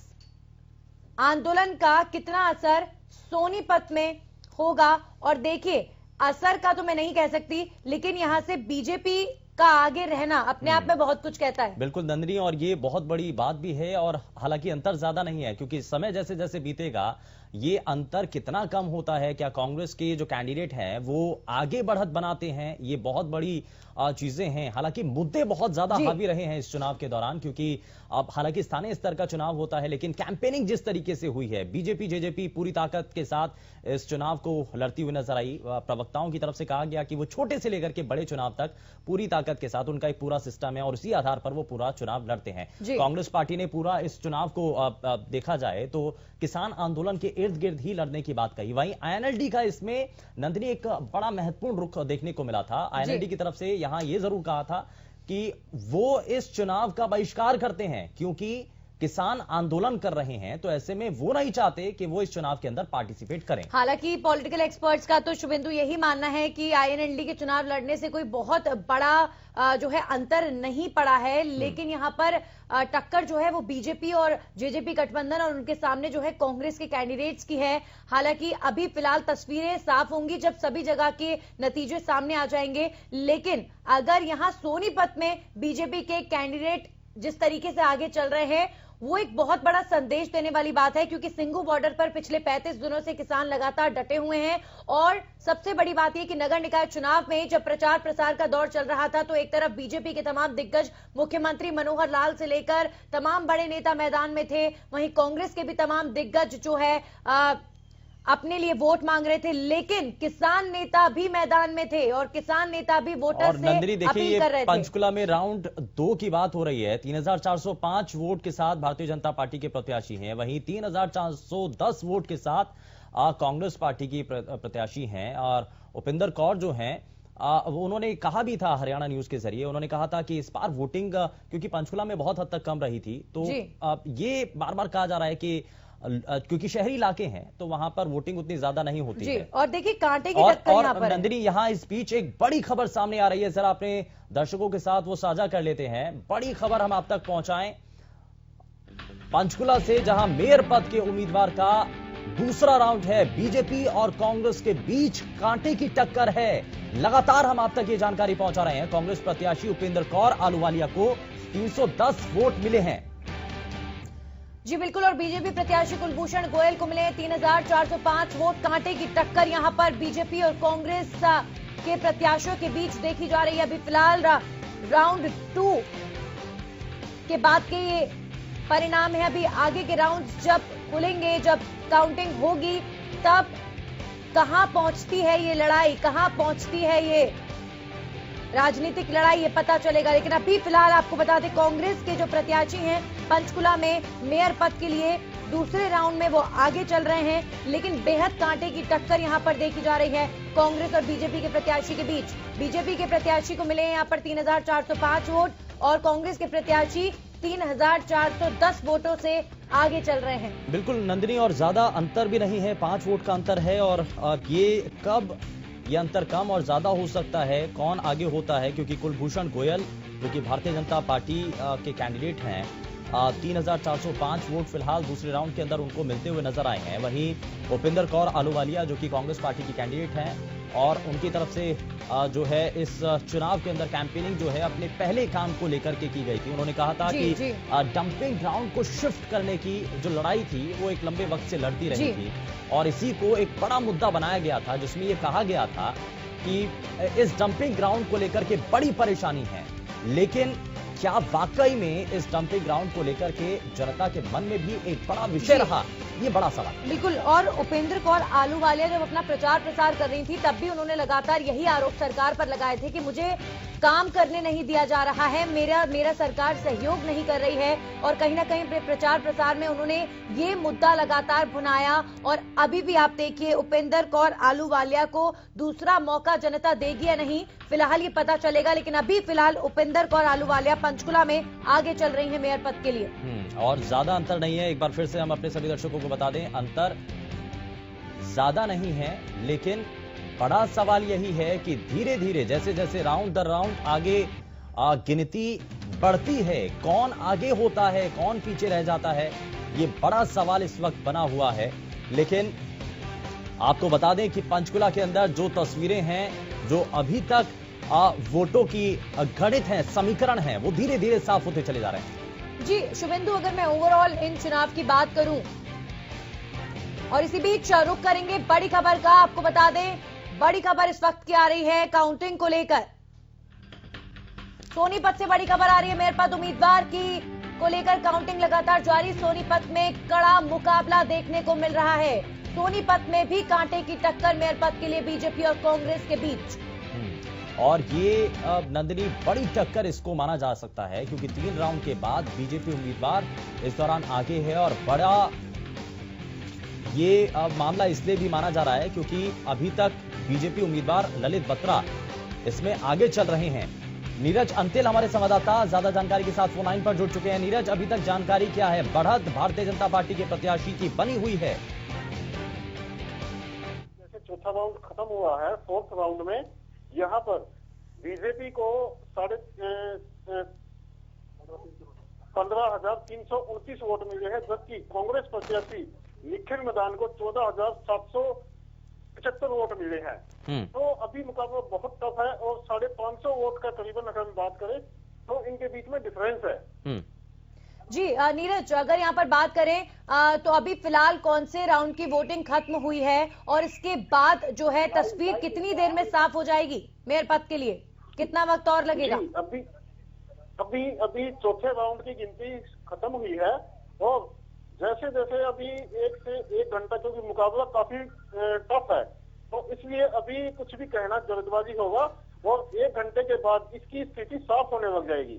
आंदोलन का कितना असर सोनीपत में होगा। और देखिए, असर का तो मैं नहीं कह सकती, लेकिन यहां से बीजेपी का आगे रहना अपने आप में बहुत कुछ कहता है। बिल्कुल नंदिनी, और ये बहुत बड़ी बात भी है। और हालांकि अंतर ज्यादा नहीं है, क्योंकि समय जैसे जैसे बीतेगा ये अंतर कितना कम होता है, क्या कांग्रेस के जो कैंडिडेट हैं वो आगे बढ़त बनाते हैं, ये बहुत बड़ी चीजें हैं। हालांकि मुद्दे बहुत ज्यादा हावी रहे हैं इस चुनाव के दौरान, क्योंकि अब हालांकि स्थानीय स्तर का चुनाव होता है, लेकिन कैंपेनिंग जिस तरीके से हुई है, बीजेपी जेजेपी पूरी ताकत के साथ इस चुनाव को लड़ती हुई नजर आई। प्रवक्ताओं की तरफ से कहा गया कि वो छोटे से लेकर के बड़े चुनाव तक पूरी ताकत के साथ उनका एक पूरा सिस्टम है और उसी आधार पर वो पूरा चुनाव लड़ते हैं। कांग्रेस पार्टी ने पूरा इस चुनाव को देखा जाए तो किसान आंदोलन के इर्द गिर्द ही लड़ने की बात कही। वहीं आईएनएलडी का इसमें नंदिनी एक बड़ा महत्वपूर्ण रुख देखने को मिला था। आईएनएलडी की तरफ से यहां यह जरूर कहा था कि वो इस चुनाव का बहिष्कार करते हैं, क्योंकि किसान आंदोलन कर रहे हैं, तो ऐसे में वो नहीं चाहते कि वो इस चुनाव के अंदर पार्टिसिपेट करें। हालांकि पॉलिटिकल एक्सपर्ट्स का तो शुभेंदु यही मानना है कि आईएनएलडी के चुनाव लड़ने से कोई बहुत बड़ा जो है अंतर नहीं पड़ा है, लेकिन यहां पर टक्कर जो है वो बीजेपी और जेजेपी गठबंधन और उनके सामने जो है कांग्रेस के कैंडिडेट्स की है। हालांकि अभी फिलहाल तस्वीरें साफ होंगी जब सभी जगह के नतीजे सामने आ जाएंगे, लेकिन अगर यहां सोनीपत में बीजेपी के कैंडिडेट जिस तरीके से आगे चल रहे हैं वो एक बहुत बड़ा संदेश देने वाली बात है, क्योंकि सिंघू बॉर्डर पर पिछले 35 दिनों से किसान लगातार डटे हुए हैं। और सबसे बड़ी बात यह कि नगर निकाय चुनाव में जब प्रचार प्रसार का दौर चल रहा था, तो एक तरफ बीजेपी के तमाम दिग्गज मुख्यमंत्री मनोहर लाल से लेकर तमाम बड़े नेता मैदान में थे, वहीं कांग्रेस के भी तमाम दिग्गज जो है अपने लिए वोट मांग रहे थे, लेकिन किसान नेता भी मैदान में थे और किसान नेता भी वोटर से अपील कर रहे थे। पंचकुला में राउंड 2 की बात हो रही है। 3,405 वोट के साथ भारतीय जनता पार्टी के प्रत्याशी हैं, वहीं 3,410 वोट के साथ कांग्रेस पार्टी की प्रत्याशी हैं। और उपिंदर कौर जो हैं उन्होंने कहा भी था हरियाणा न्यूज के जरिए, उन्होंने कहा था कि इस बार वोटिंग क्योंकि पंचकुला में बहुत हद तक कम रही थी, तो ये बार बार कहा जा रहा है कि क्योंकि शहरी इलाके हैं तो वहां पर वोटिंग उतनी ज्यादा नहीं होती है। और देखिए कांटे की टक्कर यहाँ पर नंदिनी, यहाँ इस बीच एक बड़ी खबर सामने आ रही है, जरा अपने दर्शकों के साथ वो साझा कर लेते हैं। बड़ी खबर हम आप तक पहुंचाएं पंचकुला से, जहां मेयर पद के उम्मीदवार का दूसरा राउंड है। बीजेपी और कांग्रेस के बीच कांटे की टक्कर है। लगातार हम आप तक ये जानकारी पहुंचा रहे हैं। कांग्रेस प्रत्याशी उपेंद्र कौर आलूवालिया को 310 वोट मिले हैं। जी बिल्कुल, और बीजेपी प्रत्याशी कुलभूषण गोयल को मिले 3,405 वोट। कांटे की टक्कर यहां पर बीजेपी और कांग्रेस के प्रत्याशियों के बीच देखी जा रही है। अभी फिलहाल राउंड 2 के बाद के ये परिणाम है। अभी आगे के राउंड्स जब खुलेंगे, जब काउंटिंग होगी, तब कहां पहुंचती है ये लड़ाई, कहां पहुंचती है ये राजनीतिक लड़ाई, ये पता चलेगा। लेकिन अभी फिलहाल आपको बता दें, कांग्रेस के जो प्रत्याशी हैं पंचकुला में मेयर पद के लिए दूसरे राउंड में वो आगे चल रहे हैं, लेकिन बेहद कांटे की टक्कर यहां पर देखी जा रही है कांग्रेस और बीजेपी के प्रत्याशी के बीच। बीजेपी के प्रत्याशी को मिले हैं यहां पर 3,405 वोट और कांग्रेस के प्रत्याशी 3,410 वोटों से आगे चल रहे हैं। बिल्कुल नंदिनी, और ज्यादा अंतर भी नहीं है, 5 वोट का अंतर है। और ये कब ये अंतर कम और ज्यादा हो सकता है, कौन आगे होता है, क्योंकि कुलभूषण गोयल जो कि भारतीय जनता पार्टी के कैंडिडेट हैं, 3,405 वोट फिलहाल दूसरे राउंड के अंदर उनको मिलते हुए नजर आए हैं। वहीं उपेंद्र कौर आलूवालिया जो कि कांग्रेस पार्टी की कैंडिडेट हैं और उनकी तरफ से जो है इस चुनाव के अंदर कैंपेनिंग जो है अपने पहले काम को लेकर के की गई थी। उन्होंने कहा था कि डंपिंग ग्राउंड को शिफ्ट करने की जो लड़ाई थी वो एक लंबे वक्त से लड़ती रही थी और इसी को एक बड़ा मुद्दा बनाया गया था, जिसमें ये कहा गया था कि इस डंपिंग ग्राउंड को लेकर के बड़ी परेशानी है। लेकिन क्या वाकई में इस डंपिंग ग्राउंड को लेकर के जनता के मन में भी एक बड़ा विषय रहा, ये बड़ा सवाल। बिल्कुल। और उपेंद्र कौर आलूवालिया जब अपना प्रचार प्रसार कर रही थी, तब भी उन्होंने लगातार यही आरोप सरकार पर लगाए थे कि मुझे काम करने नहीं दिया जा रहा है, मेरा सरकार सहयोग नहीं कर रही है। और कहीं ना कहीं प्रचार प्रसार में उन्होंने ये मुद्दा लगातार भुनाया। और अभी भी आप देखिए, उपेंद्र कौर आलूवालिया को दूसरा मौका जनता देगी या नहीं, फिलहाल ये पता चलेगा। लेकिन अभी फिलहाल उपेंद्र कौर आलूवालिया पंचकुला में आगे चल रही है मेयर पद के लिए। और ज्यादा अंतर नहीं है। एक बार फिर से हम अपने सभी दर्शकों को बता दें, अंतर ज्यादा नहीं है, लेकिन बड़ा सवाल यही है कि धीरे धीरे जैसे जैसे राउंड दर राउंड आगे गिनती बढ़ती है, कौन आगे होता है, कौन पीछे रह जाता है, ये बड़ा सवाल इस वक्त बना हुआ है। लेकिन आपको बता दें कि पंचकुला के अंदर जो तस्वीरें हैं, जो अभी तक वोटों की गणित है, समीकरण है, वो धीरे धीरे साफ होते चले जा रहे हैं। जी शुभेंदु, अगर मैं ओवरऑल इन चुनाव की बात करूं और इसी बीच रुख करेंगे बड़ी खबर का। आपको बता दें, बड़ी खबर इस वक्त की आ रही है काउंटिंग को लेकर। सोनीपत से बड़ी खबर आ रही है, मेयर पद उम्मीदवार की को लेकर काउंटिंग लगातार जारी। सोनीपत में कड़ा मुकाबला देखने को मिल रहा है। सोनीपत में भी कांटे की टक्कर मेयर पद के लिए बीजेपी और कांग्रेस के बीच। और ये नंदिनी बड़ी टक्कर इसको माना जा सकता है, क्योंकि 3 राउंड के बाद बीजेपी उम्मीदवार इस दौरान आगे है। और बड़ा ये मामला इसलिए भी माना जा रहा है क्योंकि अभी तक बीजेपी उम्मीदवार ललित बत्रा इसमें आगे चल रहे हैं। नीरज अंतिल हमारे संवाददाता ज्यादा जानकारी के साथ फोन लाइन पर जुड़ चुके हैं। नीरज, अभी तक जानकारी क्या है? बढ़त भारतीय जनता पार्टी के प्रत्याशी की बनी हुई है। जैसे चौथा राउंड खत्म हुआ है, 4th राउंड में यहाँ पर बीजेपी को 15,329 वोट मिले हैं, जबकि कांग्रेस प्रत्याशी निखिल मैदान को 14,775 वोट मिले हैं। तो अभी मुकाबला बहुत टफ है और 550 वोट का करीबन अगर हम बात करें तो इनके बीच में डिफरेंस है। जी नीरज, अगर यहाँ पर बात करें तो अभी फिलहाल कौन से राउंड की वोटिंग खत्म हुई है और इसके बाद जो है तस्वीर कितनी देर में साफ हो जाएगी मेयर पद के लिए? कितना वक्त और लगेगा? अभी चौथे राउंड की गिनती खत्म हुई है और जैसे जैसे अभी 1 से 1 घंटा, क्योंकि मुकाबला काफी टफ है, तो इसलिए अभी कुछ भी कहना जल्दबाजी होगा और 1 घंटे के बाद इसकी स्थिति साफ होने लग जाएगी।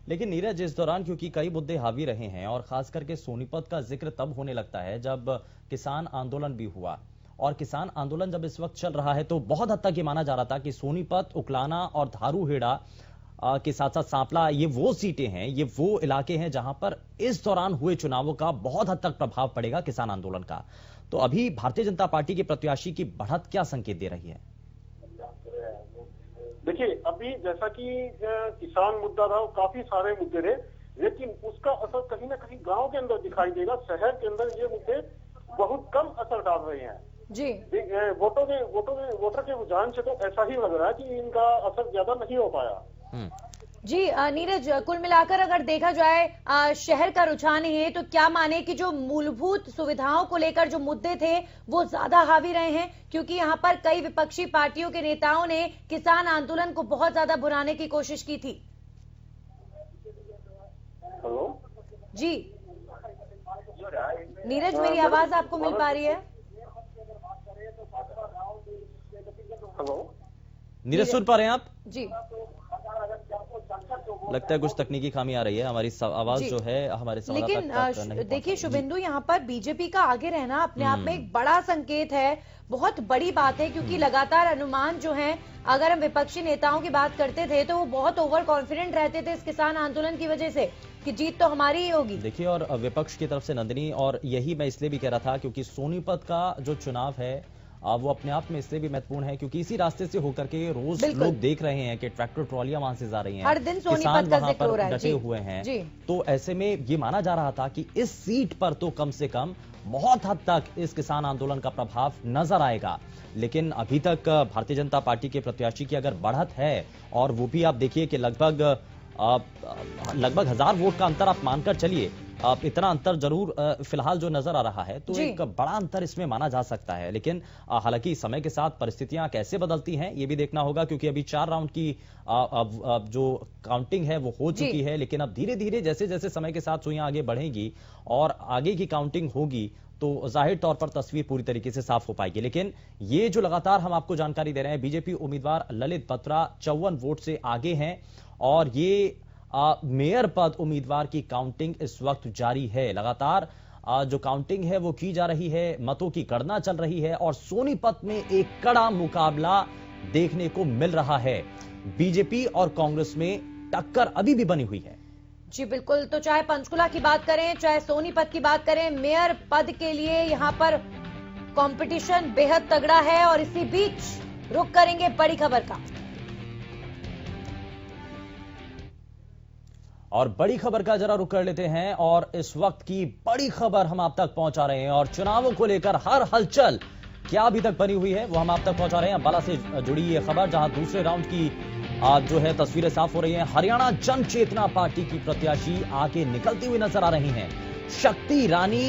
लेकिन नीरज, इस दौरान क्योंकि कई मुद्दे हावी रहे हैं और खास करके सोनीपत का जिक्र तब होने लगता है जब किसान आंदोलन भी हुआ, और किसान आंदोलन जब इस वक्त चल रहा है तो बहुत हद तक ये माना जा रहा था कि सोनीपत, उकलाना और धारूहेड़ा के साथ साथ सांपला, ये वो सीटें हैं, ये वो इलाके हैं जहां पर इस दौरान हुए चुनावों का बहुत हद तक प्रभाव पड़ेगा किसान आंदोलन का। तो अभी भारतीय जनता पार्टी के प्रत्याशी की बढ़त क्या संकेत दे रही है? देखिए, अभी जैसा कि किसान मुद्दा था, काफी सारे मुद्दे थे, लेकिन उसका असर कहीं ना कहीं गांव के अंदर दिखाई देगा। शहर के अंदर ये मुद्दे बहुत कम असर डाल रहे हैं। जी वोटर के रुझान से तो ऐसा ही लग रहा है कि इनका असर ज्यादा नहीं हो पाया। जी नीरज, कुल मिलाकर अगर देखा जाए शहर का रुझान है, तो क्या माने कि जो मूलभूत सुविधाओं को लेकर जो मुद्दे थे वो ज्यादा हावी रहे हैं? क्योंकि यहाँ पर कई विपक्षी पार्टियों के नेताओं ने किसान आंदोलन को बहुत ज्यादा भुनाने की कोशिश की थी। हेलो जी नीरज, मेरी आवाज आपको मिल पा रही है? हेलो नीरज, सुन पा रहे हैं आप? जी लगता है कुछ तकनीकी खामी आ रही है, हमारी आवाज जी। जो है हमारे संवाददाता लेकिन तक नहीं पहुंच देखिए रही। शुभेंदु, यहाँ पर बीजेपी का आगे रहना अपने आप में एक बड़ा संकेत है, बहुत बड़ी बात है, क्योंकि लगातार अनुमान जो है, अगर हम विपक्षी नेताओं की बात करते थे तो वो बहुत ओवर कॉन्फिडेंट रहते थे इस किसान आंदोलन की वजह से कि जीत तो हमारी ही होगी। देखिए, और विपक्ष की तरफ से नंदिनी, और यही मैं इसलिए भी कह रहा था क्योंकि सोनीपत का जो चुनाव है वो अपने आप में इसलिए भी महत्वपूर्ण है क्योंकि इसी रास्ते से होकर के रोज बिल्कुल। लोग देख रहे हैं कि ट्रैक्टर ट्रॉलियां वहां से जा रही हैं, हर दिन सोनीपत किसान का वहां जिक्र हो पर रहा है। डटे जी। हुए हैं। जी। तो ऐसे में ये माना जा रहा था कि इस सीट पर तो कम से कम बहुत हद तक इस किसान आंदोलन का प्रभाव नजर आएगा, लेकिन अभी तक भारतीय जनता पार्टी के प्रत्याशी की अगर बढ़त है, और वो भी आप देखिए कि लगभग 1000 वोट का अंतर आप मानकर चलिए, इतना अंतर जरूर फिलहाल जो नजर आ रहा है, तो जी। एक बड़ा अंतर इसमें माना जा सकता है। लेकिन हालांकि समय के साथ परिस्थितियां कैसे बदलती हैं ये भी देखना होगा, क्योंकि अभी 4 राउंड की जो काउंटिंग है वो हो चुकी है, लेकिन अब धीरे धीरे जैसे जैसे समय के साथ सुइयां आगे बढ़ेंगी और आगे की काउंटिंग होगी तो जाहिर तौर पर तस्वीर पूरी तरीके से साफ हो पाएगी। लेकिन ये जो लगातार हम आपको जानकारी दे रहे हैं, बीजेपी उम्मीदवार ललित बत्रा 54 वोट से आगे हैं, और ये मेयर पद उम्मीदवार की काउंटिंग इस वक्त जारी है। लगातार जो काउंटिंग है वो की जा रही है, मतों की गणना चल रही है, और सोनीपत में एक कड़ा मुकाबला देखने को मिल रहा है। बीजेपी और कांग्रेस में टक्कर अभी भी बनी हुई है। जी बिल्कुल, तो चाहे पंचकुला की बात करें, चाहे सोनीपत की बात करें, मेयर पद के लिए यहाँ पर कंपटीशन बेहद तगड़ा है। और इसी बीच रुक करेंगे बड़ी खबर का। और बड़ी खबर का जरा रुक कर लेते हैं, और इस वक्त की बड़ी खबर हम आप तक पहुंचा रहे हैं, और चुनावों को लेकर हर हलचल क्या अभी तक बनी हुई है वो हम आप तक पहुंचा रहे हैं। अंबाला से जुड़ी ये खबर, जहां दूसरे राउंड की जो है तस्वीरें साफ हो रही हैं। हरियाणा जन चेतना पार्टी की प्रत्याशी आगे निकलती हुई नजर आ रही हैं। शक्ति रानी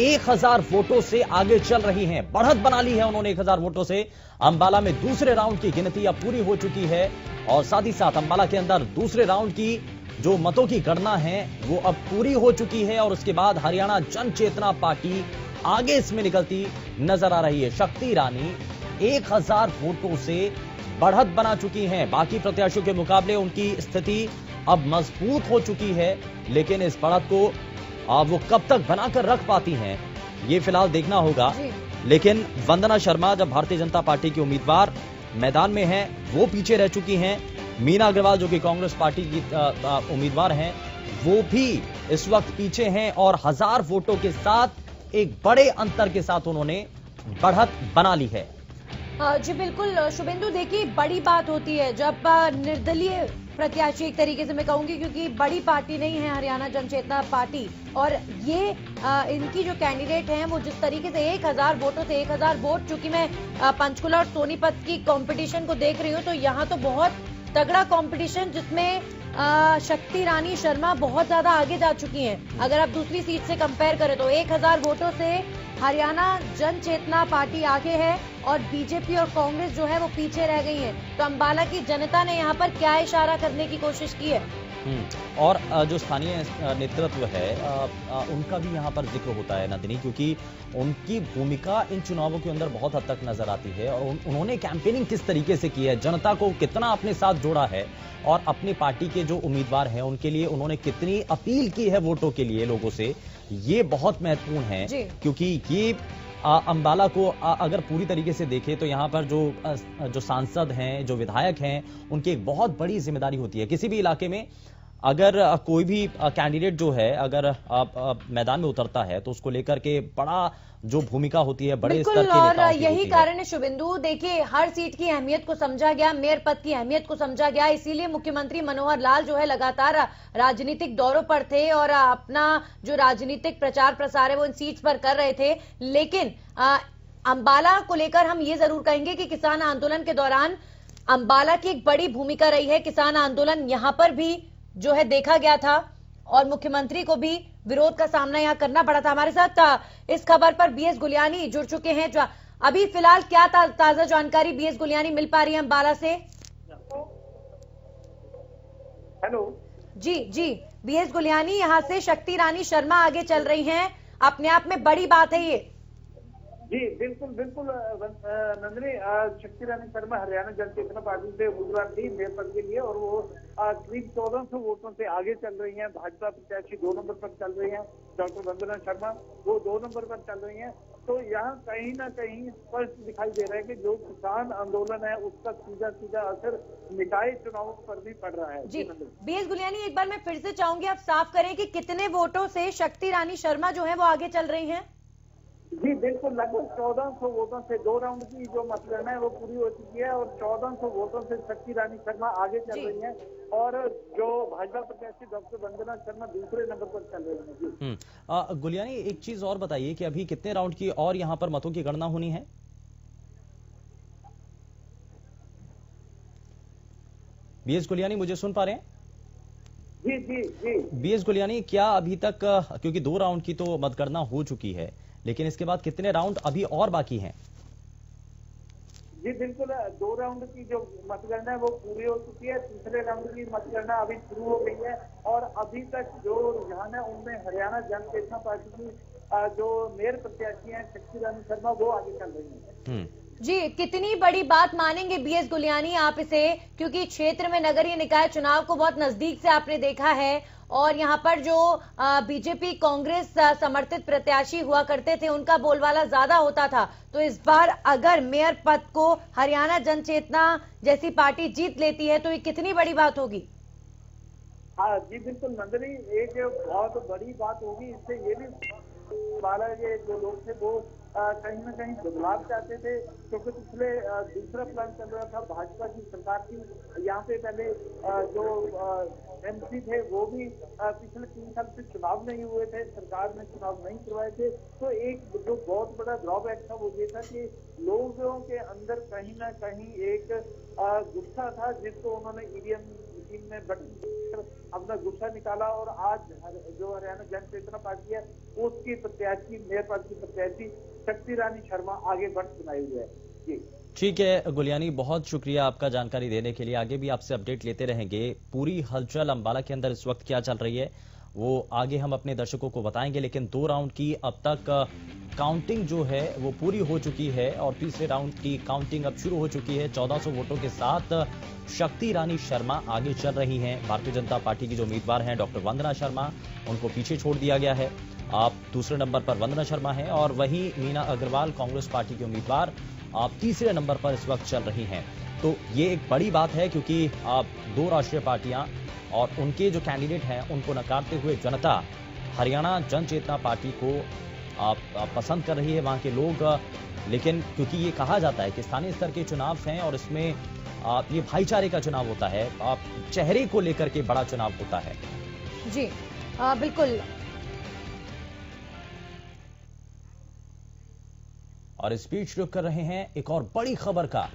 1000 वोटों से आगे चल रही हैं, बढ़त बना ली है उन्होंने 1000 वोटों से। अंबाला में दूसरे राउंड की गिनती अब पूरी हो चुकी है, और साथ ही साथ अंबाला के अंदर दूसरे राउंड की जो मतों की गणना है वो अब पूरी हो चुकी है, और उसके बाद हरियाणा जन चेतना पार्टी आगे इसमें निकलती नजर आ रही है। शक्ति रानी 1000 वोटों से बढ़त बना चुकी हैं। बाकी प्रत्याशियों के मुकाबले उनकी स्थिति अब मजबूत हो चुकी है, लेकिन इस बढ़त को वो कब तक बनाकर रख पाती हैं ये फिलहाल देखना होगा। लेकिन वंदना शर्मा, जब भारतीय जनता पार्टी की उम्मीदवार मैदान में हैं, वो पीछे रह चुकी हैं। मीना अग्रवाल जो कि कांग्रेस पार्टी की उम्मीदवार हैं, वो भी इस वक्त पीछे हैं, और 1000 वोटों के साथ एक बड़े अंतर के साथ उन्होंने बढ़त बना ली है। जी बिल्कुल शुभेंदु, देखिए बड़ी बात होती है जब निर्दलीय प्रत्याशी, एक तरीके से मैं कहूंगी, क्योंकि बड़ी पार्टी नहीं है हरियाणा जन चेतना पार्टी, और ये इनकी जो कैंडिडेट हैं वो जिस तरीके से 1000 वोटों से 1000 वोट, चूंकि मैं पंचकुला और सोनीपत की कंपटीशन को देख रही हूँ, तो यहाँ तो बहुत तगड़ा कंपटीशन, जिसमें शक्ति रानी शर्मा बहुत ज्यादा आगे जा चुकी हैं। अगर आप दूसरी सीट से कंपेयर करें तो 1000 वोटों से हरियाणा जन चेतना पार्टी आगे है, और बीजेपी और कांग्रेस जो है वो पीछे रह गई हैं। तो अंबाला की जनता ने यहाँ पर क्या इशारा करने की कोशिश की है? और जो स्थानीय नेतृत्व है उनका भी यहाँ पर जिक्र होता है नंदिनी, क्योंकि उनकी भूमिका इन चुनावों के अंदर बहुत हद तक नजर आती है, और उन्होंने कैंपेनिंग किस तरीके से की है, जनता को कितना अपने साथ जोड़ा है, और अपनी पार्टी के जो उम्मीदवार हैं उनके लिए उन्होंने कितनी अपील की है वोटों के लिए लोगों से, ये बहुत महत्वपूर्ण है। क्योंकि ये अंबाला को अगर पूरी तरीके से देखें तो यहाँ पर जो सांसद हैं, जो विधायक हैं, उनकी एक बहुत बड़ी जिम्मेदारी होती है। किसी भी इलाके में अगर कोई भी कैंडिडेट जो है अगर मैदान में उतरता है तो उसको लेकर के बड़ा जो भूमिका होती है बड़े स्तर के नेताओं की, और यही कारण है शुभेंदु, देखिए हर सीट की अहमियत को समझा गया, मेयर पद की अहमियत को समझा गया, इसीलिए मुख्यमंत्री मनोहर लाल जो है लगातार राजनीतिक दौरों पर थे, और अपना जो राजनीतिक प्रचार प्रसार है वो इन सीट्स पर कर रहे थे। लेकिन अंबाला को लेकर हम ये जरूर कहेंगे कि किसान आंदोलन के दौरान अंबाला की एक बड़ी भूमिका रही है। किसान आंदोलन यहाँ पर भी जो है देखा गया था, और मुख्यमंत्री को भी विरोध का सामना यहाँ करना पड़ा था। हमारे साथ इस खबर पर बीएस गुलियानी जुड़ चुके हैं। जो अभी फिलहाल क्या ताजा जानकारी बीएस गुलियानी मिल पा रही है अंबाला से? हेलो जी बीएस गुलियानी, यहाँ से शक्ति रानी शर्मा आगे चल रही हैं, अपने आप में बड़ी बात है ये। जी बिल्कुल बिल्कुल नंदिनी, शक्ति रानी शर्मा हरियाणा जन चेतना पार्टी से उम्मीदवार थी मेयर पद के लिए और वो करीब 1400 वोटों से आगे चल रही हैं। भाजपा प्रत्याशी 2 नंबर पर चल रही हैं, डॉक्टर वंदना शर्मा वो 2 नंबर पर चल रही हैं। तो यहाँ कहीं ना कहीं स्पष्ट दिखाई दे रहा है कि जो किसान आंदोलन है उसका सीधा सीधा असर निकाय चुनावों पर भी पड़ रहा है। जी बीएस गुलियानी, एक बार मैं फिर से चाहूंगी आप साफ करें कि कितने वोटों से शक्ति रानी शर्मा जो है वो आगे चल रही हैं? जी बिल्कुल, लगभग 1400 वोटों से 2 राउंड की जो मतगणना है वो पूरी हो चुकी है और 1400 वोटों से शक्ति रानी शर्मा आगे चल रही हैं और जो भाजपा प्रत्याशी डॉक्टर वंदना शर्मा दूसरे नंबर पर चल रही हैं। गुलियानी, एक चीज और बताइए कि अभी कितने राउंड की और यहाँ पर मतों की गणना होनी है? बीएस गुलियानी, मुझे सुन पा रहे हैं? जी जी जी बीएस गुलियानी, क्या अभी तक, क्योंकि 2 राउंड की तो मतगणना हो चुकी है, लेकिन इसके बाद कितने राउंड अभी और बाकी हैं? जी बिल्कुल, 2 राउंड की जो मतगणना है वो पूरी हो चुकी है, तीसरे राउंड की मतगणना अभी शुरू हो गई है और अभी तक जो रुझान है उनमें हरियाणा जन चेतना पार्टी की जो मेयर प्रत्याशी हैं शक्ति रानी शर्मा वो आगे चल रही है। जी, कितनी बड़ी बात मानेंगे बीएस गुलियानी आप इसे, क्योंकि क्षेत्र में नगरीय निकाय चुनाव को बहुत नजदीक से आपने देखा है और यहाँ पर जो बीजेपी कांग्रेस समर्थित प्रत्याशी हुआ करते थे उनका बोलबाला ज्यादा होता था, तो इस बार अगर मेयर पद को हरियाणा जन चेतना जैसी पार्टी जीत लेती है तो ये कितनी बड़ी बात होगी? हाँ जी बिल्कुल नंदिनी, एक बहुत बड़ी बात होगी। इससे ये भी वाला ये जो लोग थे वो कहीं ना कहीं बदलाव चाहते थे, क्योंकि पिछले दूसरा प्लान चल रहा था भाजपा की सरकार की। यहाँ पे पहले जो एमपी थे वो भी पिछले 3 साल से चुनाव नहीं हुए थे, सरकार ने चुनाव नहीं करवाए थे। तो एक जो बहुत बड़ा ड्रॉबैक था वो ये था कि लोगों के अंदर कहीं ना कहीं एक गुस्सा था जिसको उन्होंने ईवीएम मशीन में बटन अपना गुस्सा निकाला और आज जो हरियाणा जन चेतना पार्टी है उसकी प्रत्याशी मेयर पद की प्रत्याशी शक्ति रानी शर्मा आगे बढ़ चुनाई हुई है। जी ठीक है गुलियानी, बहुत शुक्रिया आपका जानकारी देने के लिए। आगे भी आपसे अपडेट लेते रहेंगे। पूरी हलचल अंबाला के अंदर इस वक्त क्या चल रही है वो आगे हम अपने दर्शकों को बताएंगे, लेकिन 2 राउंड की अब तक काउंटिंग जो है वो पूरी हो चुकी है और तीसरे राउंड की काउंटिंग अब शुरू हो चुकी है। 1400 वोटों के साथ शक्ति रानी शर्मा आगे चल रही हैं। भारतीय जनता पार्टी की जो उम्मीदवार हैं डॉक्टर वंदना शर्मा, उनको पीछे छोड़ दिया गया है। आप दूसरे नंबर पर वंदना शर्मा हैं और वहीं मीना अग्रवाल कांग्रेस पार्टी के उम्मीदवार आप तीसरे नंबर पर इस वक्त चल रही हैं। तो ये एक बड़ी बात है क्योंकि आप 2 राष्ट्रीय पार्टियां और उनके जो कैंडिडेट हैं उनको नकारते हुए जनता हरियाणा जन चेतना पार्टी को आप पसंद कर रही है, वहां के लोग। लेकिन क्योंकि ये कहा जाता है कि स्थानीय स्तर के चुनाव हैं और इसमें ये भाईचारे का चुनाव होता है, आप चेहरे को लेकर के बड़ा चुनाव होता है। जी बिल्कुल। और इस बीच रुक कर रहे हैं एक और बड़ी खबर का,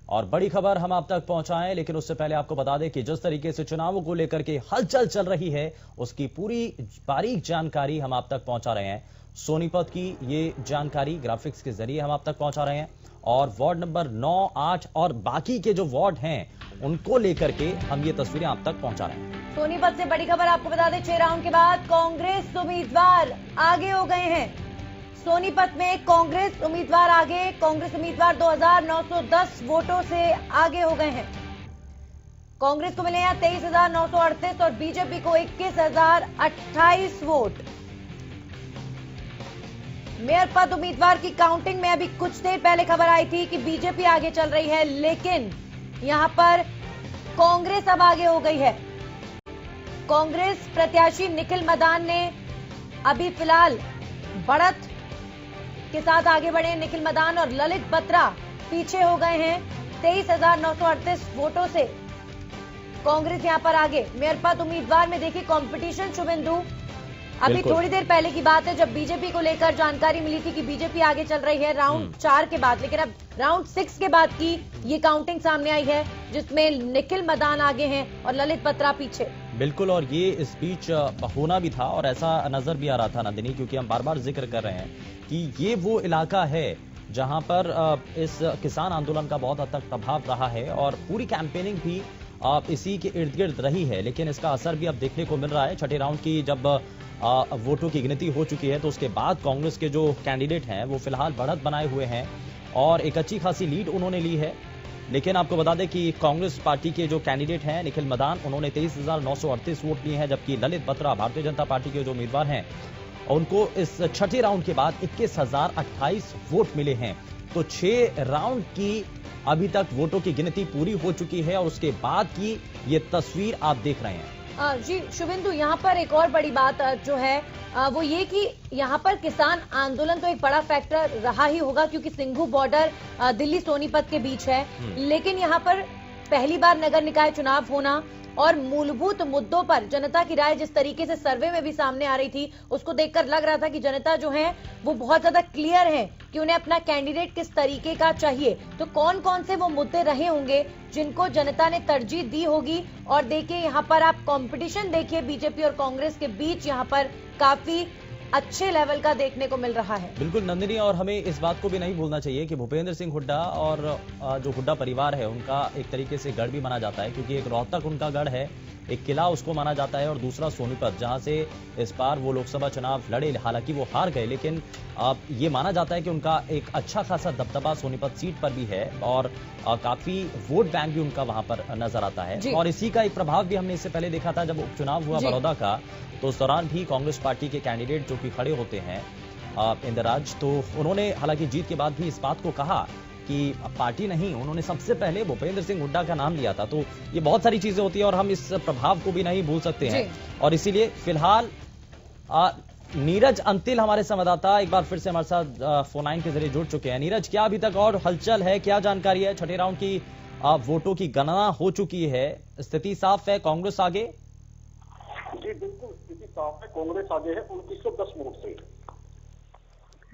और बड़ी खबर हम आप तक पहुंचाएं, लेकिन उससे पहले आपको बता दें कि जिस तरीके से चुनावों को लेकर के हलचल चल रही है उसकी पूरी बारीक जानकारी हम आप तक पहुंचा रहे हैं। सोनीपत की ये जानकारी ग्राफिक्स के जरिए हम आप तक पहुंचा रहे हैं और वार्ड नंबर 9, 8 और बाकी के जो वार्ड हैं उनको लेकर के हम ये तस्वीरें आप तक पहुंचा रहे हैं। सोनीपत से बड़ी खबर आपको बता दें, 6 राउंड के बाद कांग्रेस उम्मीदवार आगे हो गए हैं। सोनीपत में कांग्रेस उम्मीदवार आगे, कांग्रेस उम्मीदवार 2910 वोटों से आगे हो गए हैं। कांग्रेस को मिले हैं 23,938 और बीजेपी को 21,028 वोट। मेयर पद उम्मीदवार की काउंटिंग में अभी कुछ देर पहले खबर आई थी कि बीजेपी आगे चल रही है, लेकिन यहां पर कांग्रेस अब आगे हो गई है। कांग्रेस प्रत्याशी निखिल मदान ने अभी फिलहाल बढ़त के साथ आगे बढ़े। निखिल मदान और ललित बत्रा पीछे हो गए हैं। 23,938 वोटों से कांग्रेस यहां पर आगे। मेयर पद उम्मीदवार में देखिए कंपटीशन शुभेंदु। अभी थोड़ी देर पहले की बात है जब बीजेपी को लेकर जानकारी मिली थी कि बीजेपी आगे चल रही है राउंड 4 के बाद, लेकिन अब राउंड 6 के बाद की ये काउंटिंग सामने आई है जिसमें निखिल मदान आगे हैं और ललित बत्रा पीछे। बिल्कुल, और ये इस बीच होना भी था और ऐसा नजर भी आ रहा था नंदिनी, क्योंकि हम बार बार जिक्र कर रहे हैं कि ये वो इलाका है जहां पर इस किसान आंदोलन का बहुत हद तक प्रभाव रहा है और पूरी कैंपेनिंग भी इसी के इर्द गिर्द रही है, लेकिन इसका असर भी अब देखने को मिल रहा है। छठे राउंड की जब वोटों की गिनती हो चुकी है तो उसके बाद कांग्रेस के जो कैंडिडेट हैं वो फिलहाल बढ़त बनाए हुए हैं और एक अच्छी खासी लीड उन्होंने ली है। लेकिन आपको बता दें कि कांग्रेस पार्टी के जो कैंडिडेट हैं निखिल मदान, उन्होंने 23,938 वोट लिए हैं, जबकि ललित बत्रा भारतीय जनता पार्टी के जो उम्मीदवार हैं उनको इस छठे राउंड के बाद 21,028 वोट मिले हैं। तो 6 राउंड की अभी तक वोटों की गिनती पूरी हो चुकी है और उसके बाद की ये तस्वीर आप देख रहे हैं। जी शुभेंदु, यहाँ पर एक और बड़ी बात जो है वो ये कि यहाँ पर किसान आंदोलन तो एक बड़ा फैक्टर रहा ही होगा, क्योंकि सिंघू बॉर्डर दिल्ली सोनीपत के बीच है। लेकिन यहाँ पर पहली बार नगर निकाय चुनाव होना और मूलभूत मुद्दों पर जनता की राय जिस तरीके से सर्वे में भी सामने आ रही थी, उसको देखकर लग रहा था कि जनता जो है वो बहुत ज्यादा क्लियर है कि उन्हें अपना कैंडिडेट किस तरीके का चाहिए। तो कौन कौन से वो मुद्दे रहे होंगे जिनको जनता ने तरजीह दी होगी। और देखिए यहाँ पर आप कंपटीशन देखिए बीजेपी और कांग्रेस के बीच, यहाँ पर काफी अच्छे लेवल का देखने को मिल रहा है। बिल्कुल नंदिनी, और हमें इस बात को भी नहीं भूलना चाहिए कि भूपेंद्र सिंह हुड्डा और जो हुड्डा परिवार है उनका एक तरीके से गढ़ भी माना जाता है, क्योंकि एक रोहतक उनका गढ़ है, एक किला उसको माना जाता है, और दूसरा सोनीपत, जहां से इस बार वो लोकसभा चुनाव लड़े। हालांकि वो हार गए, लेकिन ये माना जाता है कि उनका एक अच्छा खासा दबदबा सोनीपत सीट पर भी है और काफी वोट बैंक भी उनका वहां पर नजर आता है। और इसी का एक प्रभाव भी हमने इससे पहले देखा था जब उपचुनाव हुआ बड़ौदा का, तो उस दौरान भी कांग्रेस पार्टी के कैंडिडेट जो कि खड़े होते हैं इंदिराज, तो उन्होंने हालांकि जीत के बाद भी इस बात को कहा कि पार्टी नहीं, उन्होंने सबसे पहले भूपेंद्र सिंह हुड्डा का नाम लिया था। तो ये बहुत सारी चीजें होती है और हम इस प्रभाव को भी नहीं भूल सकते हैं। और इसीलिए फिलहाल नीरज अंतिल हमारे संवाददाता एक बार फिर से हमारे साथ फोन लाइन के जरिए जुड़ चुके हैं। नीरज, क्या अभी तक और हलचल है, क्या जानकारी है? छठे राउंड की वोटों की गणना हो चुकी है, स्थिति साफ है, कांग्रेस आगे? जी बिल्कुल, स्थिति साफ है, कांग्रेस आगे है 2910 वोट से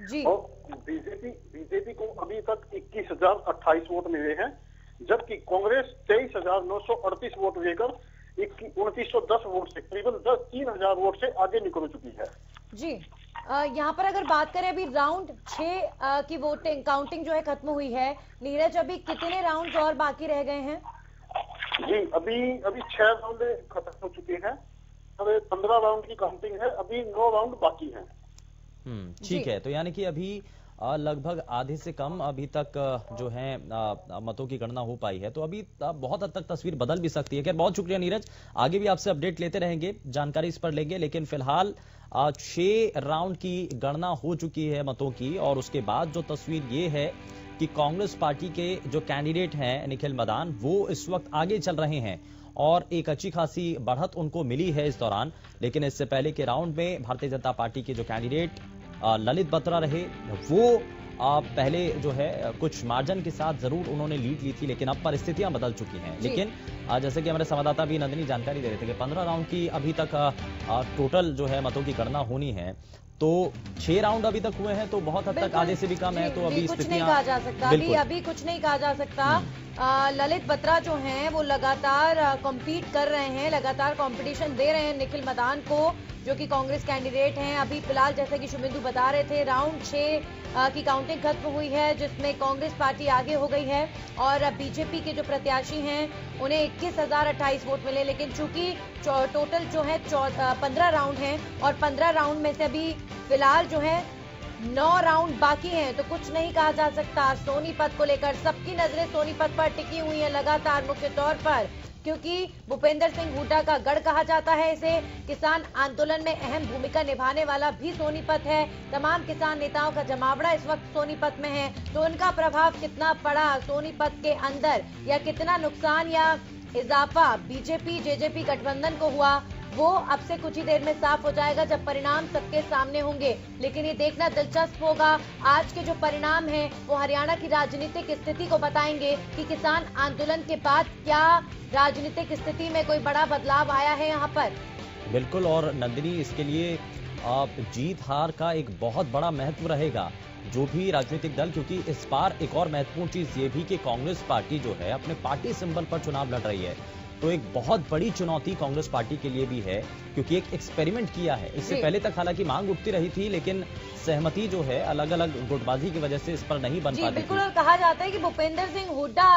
जी। और बीजेपी को अभी तक 21,028 वोट मिले हैं, जबकि कांग्रेस 23,938 वोट लेकर 2910 वोट से करीबन 3,000 वोट से आगे निकल चुकी है। जी यहाँ पर अगर बात करें अभी राउंड 6 की वोटिंग काउंटिंग जो है खत्म हुई है, नीरज अभी कितने राउंड और बाकी रह गए हैं? जी अभी 6 राउंड खत्म हो चुके हैं, अब 15 राउंड की काउंटिंग है, अभी 9 राउंड बाकी हैं। ठीक है, तो यानी कि अभी लगभग आधे से कम अभी तक जो है मतों की गणना हो पाई है, तो अभी बहुत हद तक तस्वीर बदल भी सकती है। खैर बहुत शुक्रिया नीरज, आगे भी आपसे अपडेट लेते रहेंगे, जानकारी इस पर लेंगे। लेकिन फिलहाल 6 राउंड की गणना हो चुकी है मतों की, और उसके बाद जो तस्वीर ये है कि कांग्रेस पार्टी के जो कैंडिडेट हैं निखिल मदान, वो इस वक्त आगे चल रहे हैं और एक अच्छी खासी बढ़त उनको मिली है इस दौरान। लेकिन इससे पहले के राउंड में भारतीय जनता पार्टी के जो कैंडिडेट ललित बत्रा रहे, वो पहले जो है कुछ मार्जिन के साथ जरूर उन्होंने लीड ली थी, लेकिन अब परिस्थितियां बदल चुकी हैं। लेकिन जैसे कि हमारे संवाददाता भी नंदिनी जानकारी दे रहे थे कि 15 राउंड की अभी तक टोटल जो है मतों की गणना होनी है, तो 6 राउंड अभी तक हुए हैं, तो बहुत हद तक आधे से भी कम है। तो अभी कुछ नहीं कहा जा सकता, अभी कुछ नहीं कहा जा सकता। ललित बत्रा जो हैं वो लगातार कॉम्पीट कर रहे हैं, लगातार कंपटीशन दे रहे हैं निखिल मदान को, जो कि कांग्रेस कैंडिडेट हैं। अभी फिलहाल जैसे कि शुभेंदु बता रहे थे, राउंड 6 की काउंटिंग खत्म हुई है, जिसमें कांग्रेस पार्टी आगे हो गई है और बीजेपी के जो प्रत्याशी हैं उन्हें 21,028 वोट मिले। लेकिन चूंकि टोटल जो है 15 राउंड हैं और 15 राउंड में से अभी फिलहाल जो है 9 राउंड बाकी हैं, तो कुछ नहीं कहा जा सकता। सोनीपत को लेकर सबकी नजरें सोनीपत पर टिकी हुई हैं लगातार, मुख्य तौर पर क्योंकि भूपेंद्र सिंह हुड्डा का गढ़ कहा जाता है इसे। किसान आंदोलन में अहम भूमिका निभाने वाला भी सोनीपत है। तमाम किसान नेताओं का जमावड़ा इस वक्त सोनीपत में है, तो उनका प्रभाव कितना पड़ा सोनीपत के अंदर, या कितना नुकसान या इजाफा बीजेपी जेजेपी गठबंधन को हुआ, वो अब से कुछ ही देर में साफ हो जाएगा जब परिणाम सबके सामने होंगे। लेकिन ये देखना दिलचस्प होगा, आज के जो परिणाम हैं वो हरियाणा की राजनीतिक स्थिति को बताएंगे कि किसान आंदोलन के बाद क्या राजनीतिक स्थिति में कोई बड़ा बदलाव आया है यहाँ पर। बिल्कुल, और नंदिनी इसके लिए जीत हार का एक बहुत बड़ा महत्व रहेगा जो भी राजनीतिक दल, क्योंकि इस बार एक और महत्वपूर्ण चीज ये भी कि कांग्रेस पार्टी जो है अपने पार्टी सिंबल पर चुनाव लड़ रही है। तो एक बहुत बड़ी चुनौती कांग्रेस पार्टी के लिए भी है, क्योंकि एक एक्सपेरिमेंट किया है। इससे पहले तक हालांकि मांग उठती रही थी, लेकिन सहमति जो है अलग अलग गुटबाजी की वजह से इस पर नहीं बन पाती। बिल्कुल, और कहा जाता है कि भूपेंद्र सिंह हुड्डा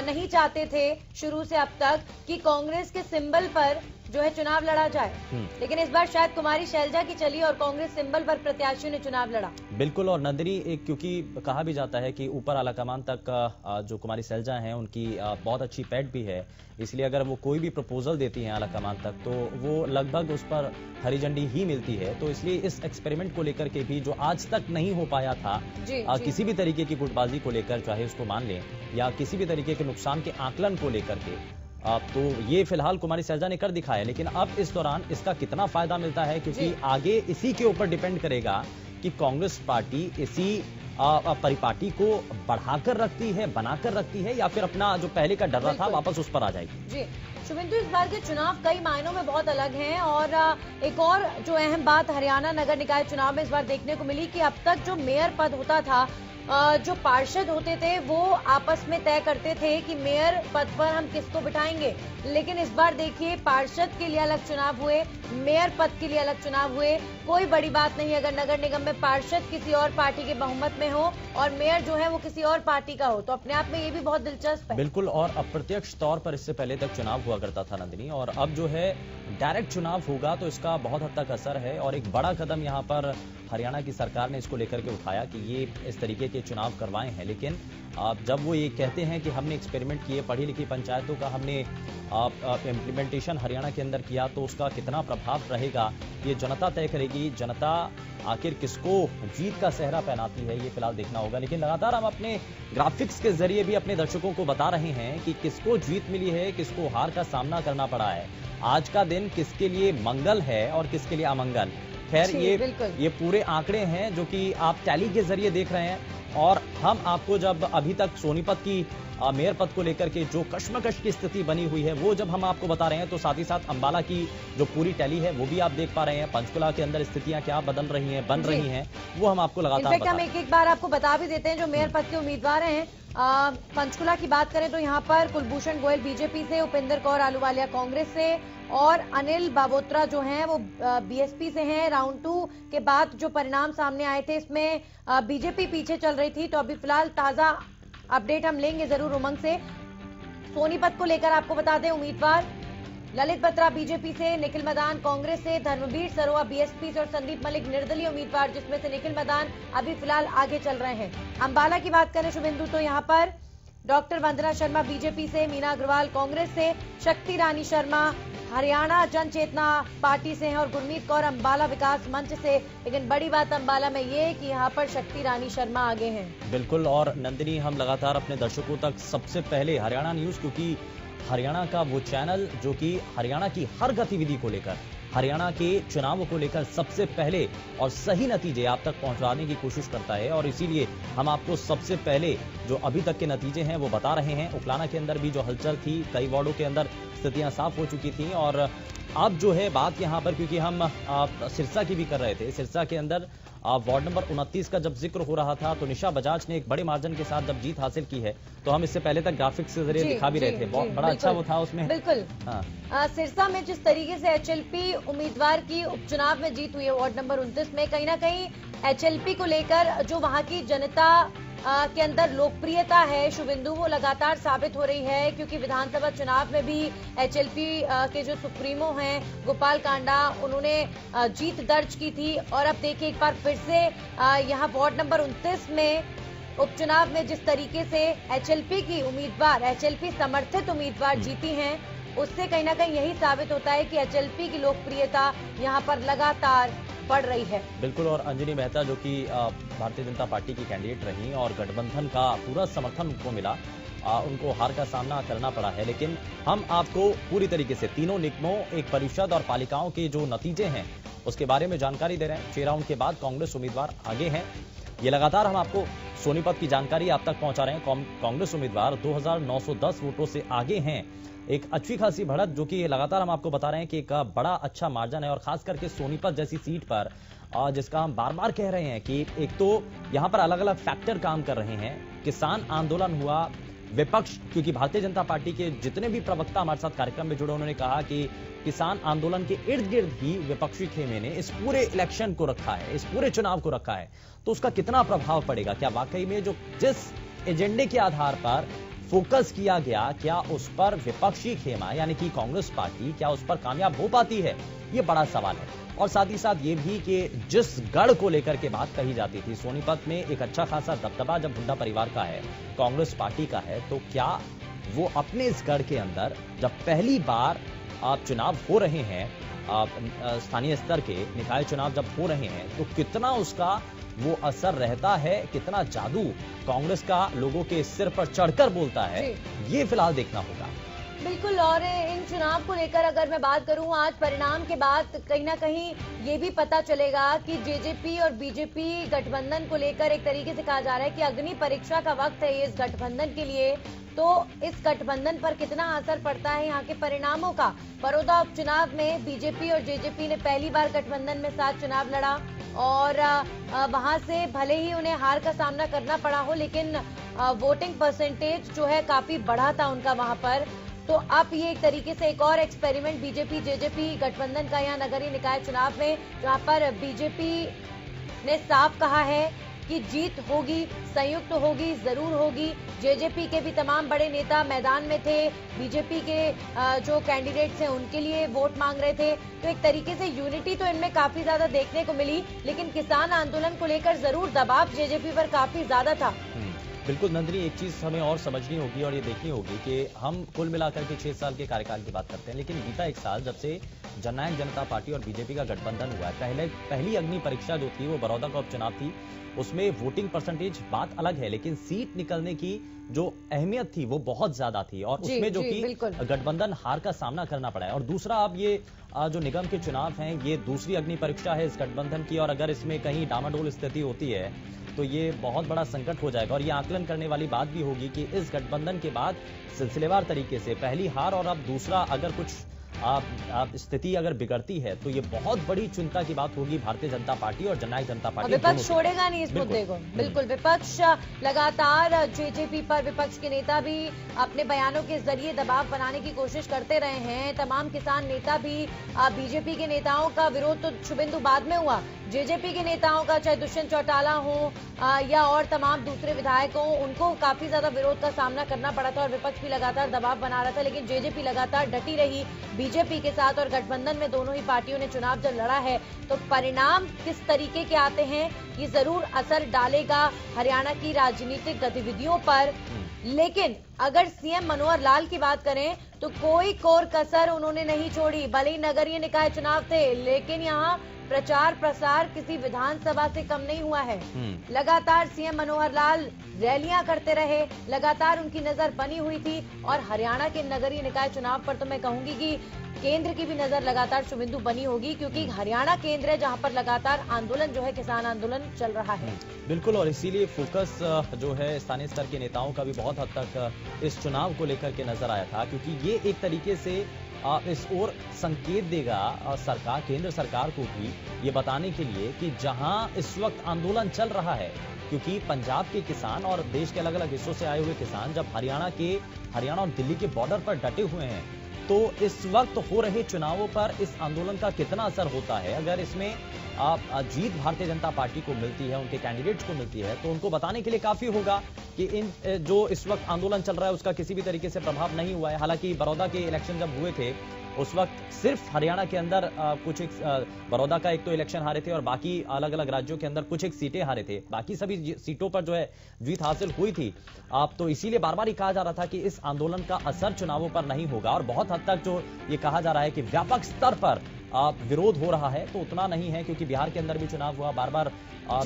नहीं चाहते थे शुरू से अब तक कि कांग्रेस के सिंबल पर जो है चुनाव लड़ा जाए, लेकिन इस बार शायद कुमारी शैलजा की चली और कांग्रेस सिंबल पर प्रत्याशियों ने चुनाव लड़ा। बिल्कुल, और नंदिनी एक, क्योंकि कहा भी जाता है कि ऊपर आलाकमान तक जो कुमारी शैलजा हैं उनकी बहुत अच्छी पैठ भी है, इसलिए अगर वो कोई भी प्रपोजल देती हैं आलाकमान तक तो वो लगभग उस पर हरी झंडी ही मिलती है। तो इसलिए इस एक्सपेरिमेंट को लेकर के भी जो आज तक नहीं हो पाया था किसी भी तरीके की गुटबाजी को लेकर, चाहे उसको मान लें या किसी भी तरीके के नुकसान के आकलन को लेकर के, तो ये फिलहाल कुमारी शैलजा ने कर दिखाया। लेकिन अब इस दौरान इसका कितना फायदा मिलता है, क्योंकि आगे इसी के ऊपर डिपेंड करेगा कि कांग्रेस पार्टी इसी परिपाटी को बढ़ाकर रखती है, बनाकर रखती है, या फिर अपना जो पहले का डर था वापस उस पर आ जाएगी। जी शुभेंदु, इस बार के चुनाव कई मायनों में बहुत अलग हैं, और एक और जो अहम बात हरियाणा नगर निकाय चुनाव में इस बार देखने को मिली कि अब तक जो मेयर पद होता था, जो पार्षद होते थे वो आपस में तय करते थे कि मेयर पद पर हम किसको बिठाएंगे, लेकिन इस बार देखिए पार्षद के लिए अलग चुनाव हुए, मेयर पद के लिए अलग चुनाव हुए। कोई बड़ी बात नहीं अगर नगर निगम में पार्षद किसी और पार्टी के बहुमत में हो और मेयर जो है वो किसी और पार्टी का हो, तो अपने आप में ये भी बहुत दिलचस्प है। बिल्कुल, और अप्रत्यक्ष तौर पर इससे पहले तक चुनाव हुआ करता था नंदिनी, और अब जो है डायरेक्ट चुनाव होगा, तो इसका बहुत हद तक असर है। और एक बड़ा कदम यहाँ पर हरियाणा की सरकार ने इसको लेकर के उठाया कि ये इस तरीके के चुनाव करवाए हैं, लेकिन जब वो ये कहते हैं कि हमने एक्सपेरिमेंट किए, पढ़ी लिखी पंचायतों का हमने इम्प्लीमेंटेशन हरियाणा के अंदर किया, तो उसका कितना प्रभाव रहेगा ये जनता तय करेगी। जनता आखिर किसको जीत का सेहरा पहनाती है ये फिलहाल देखना होगा। लेकिन लगातार हम अपने ग्राफिक्स के जरिए भी अपने दर्शकों को बता रहे हैं कि किसको जीत मिली है, किसको हार का सामना करना पड़ा है, आज का दिन किसके लिए मंगल है और किसके लिए अमंगल। खैर ये पूरे आंकड़े हैं जो कि आप टैली के जरिए देख रहे हैं, और हम आपको जब अभी तक सोनीपत की मेयर पद को लेकर के जो कश्मकश की स्थिति बनी हुई है वो जब हम आपको बता रहे हैं, तो साथ ही साथ अंबाला की जो पूरी टैली है वो भी आप देख पा रहे हैं। पंचकुला के अंदर स्थितियां क्या बन रही हैं वो हम आपको लगातार हम एक बार आपको बता भी देते हैं जो मेयर पद के उम्मीदवार हैं। पंचकुला की बात करें तो यहाँ पर कुलभूषण गोयल बीजेपी से, उपेंद्र कौर आलूवालिया कांग्रेस से और अनिल बाबोत्रा जो हैं वो बीएसपी से हैं। राउंड 2 के बाद जो परिणाम सामने आए थे इसमें बीजेपी पीछे चल रही थी, तो अभी फिलहाल ताजा अपडेट हम लेंगे जरूर उमंग से। सोनीपत को लेकर आपको बता दें उम्मीदवार ललित बत्रा बीजेपी से, निखिल मदान कांग्रेस से, धर्मवीर सरोआ बीएसपी से और संदीप मलिक निर्दलीय उम्मीदवार, जिसमें से निखिल मदान अभी फिलहाल आगे चल रहे हैं। अंबाला की बात करें शुभेंदु तो यहाँ पर डॉक्टर वंदना शर्मा बीजेपी से, मीना अग्रवाल कांग्रेस से, शक्ति रानी शर्मा हरियाणा जन चेतना पार्टी से हैं और गुरमीत कौर अंबाला विकास मंच से। लेकिन बड़ी बात अंबाला में ये है कि यहाँ पर शक्ति रानी शर्मा आगे हैं। बिल्कुल, और नंदिनी हम लगातार अपने दर्शकों तक सबसे पहले हरियाणा न्यूज, क्योंकि हरियाणा का वो चैनल जो कि हरियाणा की हर गतिविधि को लेकर, हरियाणा के चुनावों को लेकर सबसे पहले और सही नतीजे आप तक पहुंचाने की कोशिश करता है, और इसीलिए हम आपको सबसे पहले जो अभी तक के नतीजे हैं वो बता रहे हैं। उकलाना के अंदर भी जो हलचल थी, कई वार्डों के अंदर स्थितियां साफ हो चुकी थी, और अब जो है बात यहां पर, क्योंकि हम सिरसा की भी कर रहे थे, सिरसा के अंदर वार्ड नंबर 29 का जब जिक्र हो रहा था तो निशा बजाज ने एक बड़े मार्जिन के साथ जब जीत हासिल की है, तो हम इससे पहले तक ग्राफिक्स के जरिए दिखा भी रहे थे, बहुत बड़ा अच्छा वो था उसमें। बिल्कुल, सिरसा में जिस तरीके से एचएलपी उम्मीदवार की उपचुनाव में जीत हुई है वार्ड नंबर 29 में, कहीं ना कहीं एचएलपी को लेकर जो वहां की जनता के अंदर लोकप्रियता है शुभेंदु वो लगातार साबित हो रही है, क्योंकि विधानसभा चुनाव में भी एचएलपी के जो सुप्रीमो हैं गोपाल कांडा, उन्होंने जीत दर्ज की थी। और अब देखिए एक बार फिर से यहाँ वार्ड नंबर 29 में उपचुनाव में जिस तरीके से एचएलपी की उम्मीदवार, एचएलपी समर्थित उम्मीदवार जीती हैं, उससे कहीं ना कहीं यही साबित होता है कि एचएलपी की लोकप्रियता यहाँ पर लगातार बढ़ रही है। बिल्कुल, और अंजनी मेहता जो कि भारतीय जनता पार्टी की कैंडिडेट रही और गठबंधन का पूरा समर्थन उनको मिला, उनको हार का सामना करना पड़ा है, लेकिन हम आपको पूरी तरीके से तीनों निगमों, एक परिषद और पालिकाओं के जो नतीजे हैं उसके बारे में जानकारी दे रहे हैं। 6 राउंड के बाद कांग्रेस उम्मीदवार आगे हैं, ये लगातार हम आपको सोनीपत की जानकारी आप तक पहुंचा रहे हैं। कांग्रेस उम्मीदवार 2910 वोटों से आगे हैं, एक अच्छी खासी बढ़त जो कि लगातार हम आपको बता रहे हैं कि एक बड़ा अच्छा मार्जिन है, और खास करके सोनीपत जैसी सीट पर जिसका हम बार बार कह रहे हैं कि एक तो यहां पर अलग अलग फैक्टर काम कर रहे हैं, किसान आंदोलन हुआ, विपक्ष, क्योंकि भारतीय जनता पार्टी के जितने भी प्रवक्ता हमारे साथ कार्यक्रम में जुड़े उन्होंने कहा कि किसान आंदोलन के इर्द गिर्द ही विपक्षी खेमे ने इस पूरे इलेक्शन को रखा है, इस पूरे चुनाव को रखा है, तो उसका कितना प्रभाव पड़ेगा? क्या वाकई में जो जिस एजेंडे के आधार पर फोकस किया गया, क्या उस पर विपक्षी खेमा यानी कि कांग्रेस पार्टी क्या उस पर कामयाब हो पाती है? ये बड़ा सवाल है। और साथ ही साथ ये भी कि जिस गढ़ को लेकर के बात कही जाती थी, सोनीपत में एक अच्छा खासा दबदबा जब हुड्डा परिवार का है, कांग्रेस पार्टी का है, तो क्या वो अपने इस गढ़ के अंदर जब पहली बार आप चुनाव हो रहे हैं, स्थानीय स्तर के निकाय चुनाव जब हो रहे हैं, तो कितना उसका वो असर रहता है, कितना जादू कांग्रेस का लोगों के सिर पर चढ़कर बोलता है, ये फिलहाल देखना होगा। बिल्कुल। और इन चुनाव को लेकर अगर मैं बात करूं, आज परिणाम के बाद कहीं ना कहीं ये भी पता चलेगा कि जेजेपी और बीजेपी गठबंधन को लेकर एक तरीके से कहा जा रहा है कि अग्नि परीक्षा का वक्त है इस गठबंधन के लिए। तो इस गठबंधन पर कितना असर पड़ता है यहाँ के परिणामों का? बड़ौदा उपचुनाव में बीजेपी और जेजेपी ने पहली बार गठबंधन में साथ चुनाव लड़ा और वहां से भले ही उन्हें हार का सामना करना पड़ा हो, लेकिन वोटिंग परसेंटेज जो है काफी बढ़ा था उनका वहां पर। तो अब ये एक तरीके से एक और एक्सपेरिमेंट बीजेपी जेजेपी गठबंधन का यहाँ नगरीय निकाय चुनाव में, जहां पर बीजेपी ने साफ कहा है कि जीत होगी, संयुक्त होगी, जरूर होगी। जेजेपी के भी तमाम बड़े नेता मैदान में थे, बीजेपी के जो कैंडिडेट्स हैं उनके लिए वोट मांग रहे थे। तो एक तरीके से यूनिटी तो इनमें काफी ज्यादा देखने को मिली, लेकिन किसान आंदोलन को लेकर जरूर दबाव जेजेपी पर काफी ज्यादा था। बिल्कुल नंदिनी, एक चीज हमें और समझनी होगी और ये देखनी होगी कि हम कुल मिलाकर के 6 साल के कार्यकाल की बात करते हैं, लेकिन बीता एक साल जब से जननायक जनता पार्टी और बीजेपी का गठबंधन हुआ है, पहली अग्नि परीक्षा जो थी वो बड़ौदा का उपचुनाव थी। उसमें वोटिंग परसेंटेज बात अलग है, लेकिन सीट निकलने की जो अहमियत थी वो बहुत ज्यादा थी और उसमें जो कि गठबंधन हार का सामना करना पड़ा है। और दूसरा, अब ये जो निगम के चुनाव हैं, ये दूसरी अग्नि परीक्षा है इस गठबंधन की, और अगर इसमें कहीं डामाडोल स्थिति होती है तो ये बहुत बड़ा संकट हो जाएगा। और ये आकलन करने वाली बात भी होगी कि इस गठबंधन के बाद सिलसिलेवार तरीके से पहली हार और अब दूसरा अगर कुछ स्थिति अगर बिगड़ती है तो ये बहुत बड़ी चिंता की बात होगी भारतीय जनता पार्टी और जननायक जनता पार्टी। विपक्ष छोड़ेगा नहीं इस मुद्दे को। बिल्कुल, विपक्ष लगातार जेजेपी पर विपक्ष के नेता भी अपने बयानों के जरिए दबाव बनाने की कोशिश करते रहे हैं। तमाम किसान नेता भी बीजेपी के नेताओं का विरोध तो शुभेंदु बाद में हुआ, जेजेपी के नेताओं का, चाहे दुष्यंत चौटाला हो या और तमाम दूसरे विधायक हो, उनको काफी ज्यादा विरोध का सामना करना पड़ा था और विपक्ष भी लगातार दबाव बना रहा था। लेकिन जेजेपी लगातार डटी रही बीजेपी के साथ और गठबंधन में दोनों ही पार्टियों ने चुनाव जब लड़ा है तो परिणाम किस तरीके के आते हैं ये जरूर असर डालेगा हरियाणा की राजनीतिक गतिविधियों पर। लेकिन अगर सीएम मनोहर लाल की बात करें तो कोई कोर कसर उन्होंने नहीं छोड़ी। भले ही नगरीय निकाय चुनाव थे, लेकिन यहाँ प्रचार प्रसार किसी विधानसभा से कम नहीं हुआ है। लगातार सीएम मनोहर लाल रैलियां करते रहे, लगातार उनकी नजर बनी हुई थी। और हरियाणा के नगरीय निकाय चुनाव पर तो मैं कहूंगी कि केंद्र की भी नजर लगातार शुभेंदु बनी होगी, क्योंकि हरियाणा केंद्र है जहां पर लगातार आंदोलन जो है किसान आंदोलन चल रहा है। बिल्कुल, और इसीलिए फोकस जो है स्थानीय स्तर के नेताओं का भी बहुत हद तक इस चुनाव को लेकर के नजर आया था, क्योंकि ये एक तरीके से इस ओर संकेत देगा सरकार, केंद्र सरकार को भी ये बताने के लिए कि जहां इस वक्त आंदोलन चल रहा है, क्योंकि पंजाब के किसान और देश के अलग अलग हिस्सों से आए हुए किसान जब हरियाणा और दिल्ली के बॉर्डर पर डटे हुए हैं, तो इस वक्त हो रहे चुनावों पर इस आंदोलन का कितना असर होता है। अगर इसमें जीत भारतीय जनता पार्टी को मिलती है, उनके कैंडिडेट्स को मिलती है, तो उनको बताने के लिए काफी होगा कि इन जो इस वक्त आंदोलन चल रहा है उसका किसी भी तरीके से प्रभाव नहीं हुआ है। हालांकि बड़ौदा के इलेक्शन जब हुए थे उस वक्त सिर्फ हरियाणा के अंदर कुछ एक बड़ौदा का एक तो इलेक्शन हारे थे और बाकी अलग अलग राज्यों के अंदर कुछ एक सीटें हारे थे, बाकी सभी सीटों पर जो है जीत हासिल हुई थी। तो इसीलिए बार बार ये कहा जा रहा था कि इस आंदोलन का असर चुनावों पर नहीं होगा, और बहुत हद तक जो ये कहा जा रहा है कि व्यापक स्तर पर विरोध हो रहा है, तो उतना नहीं है, क्योंकि बिहार के अंदर भी चुनाव हुआ, बार बार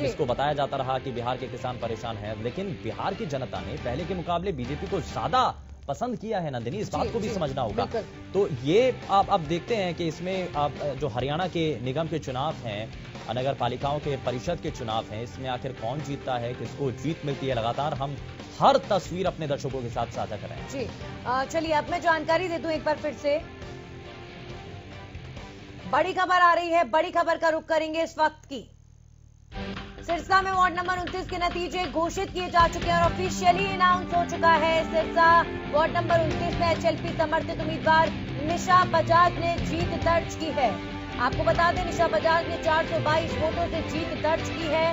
इसको बताया जाता रहा कि बिहार के किसान परेशान हैं, लेकिन बिहार की जनता ने पहले के मुकाबले बीजेपी को ज्यादा पसंद किया है नंदिनी, इस बात को भी समझना होगा। तो ये आप अब देखते हैं कि इसमें जो हरियाणा के निगम के चुनाव हैं, नगर पालिकाओं के परिषद के चुनाव हैं, इसमें आखिर कौन जीतता है, किसको जीत मिलती है, लगातार हम हर तस्वीर अपने दर्शकों के साथ साझा कर रहे हैं। जी चलिए, अब मैं जानकारी दे दूं एक बार फिर से। बड़ी खबर आ रही है, बड़ी खबर का रुख करेंगे इस वक्त की। सिरसा में वार्ड नंबर 29 के नतीजे घोषित किए जा चुके हैं और ऑफिशियली अनाउंस हो चुका है। सिरसा वार्ड नंबर 29 में एचएलपी समर्थित उम्मीदवार निशा बजाज ने जीत दर्ज की है। आपको बता दें, निशा बजाज ने 422 वोटों से जीत दर्ज की है।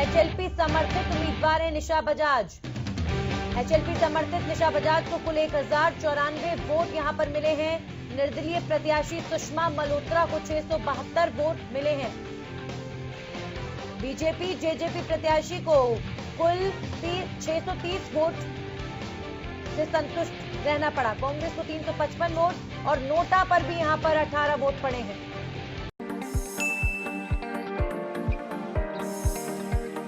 एचएलपी समर्थित उम्मीदवार है निशा बजाज। एचएलपी समर्थित निशा बजाज को कुल 1094 वोट यहां पर मिले हैं। निर्दलीय प्रत्याशी सुषमा मल्होत्रा को 672 वोट मिले हैं। बीजेपी जेजेपी प्रत्याशी को कुल 630 वोट से संतुष्ट रहना पड़ा। कांग्रेस को 355 वोट और नोटा पर भी यहां पर 18 वोट पड़े हैं।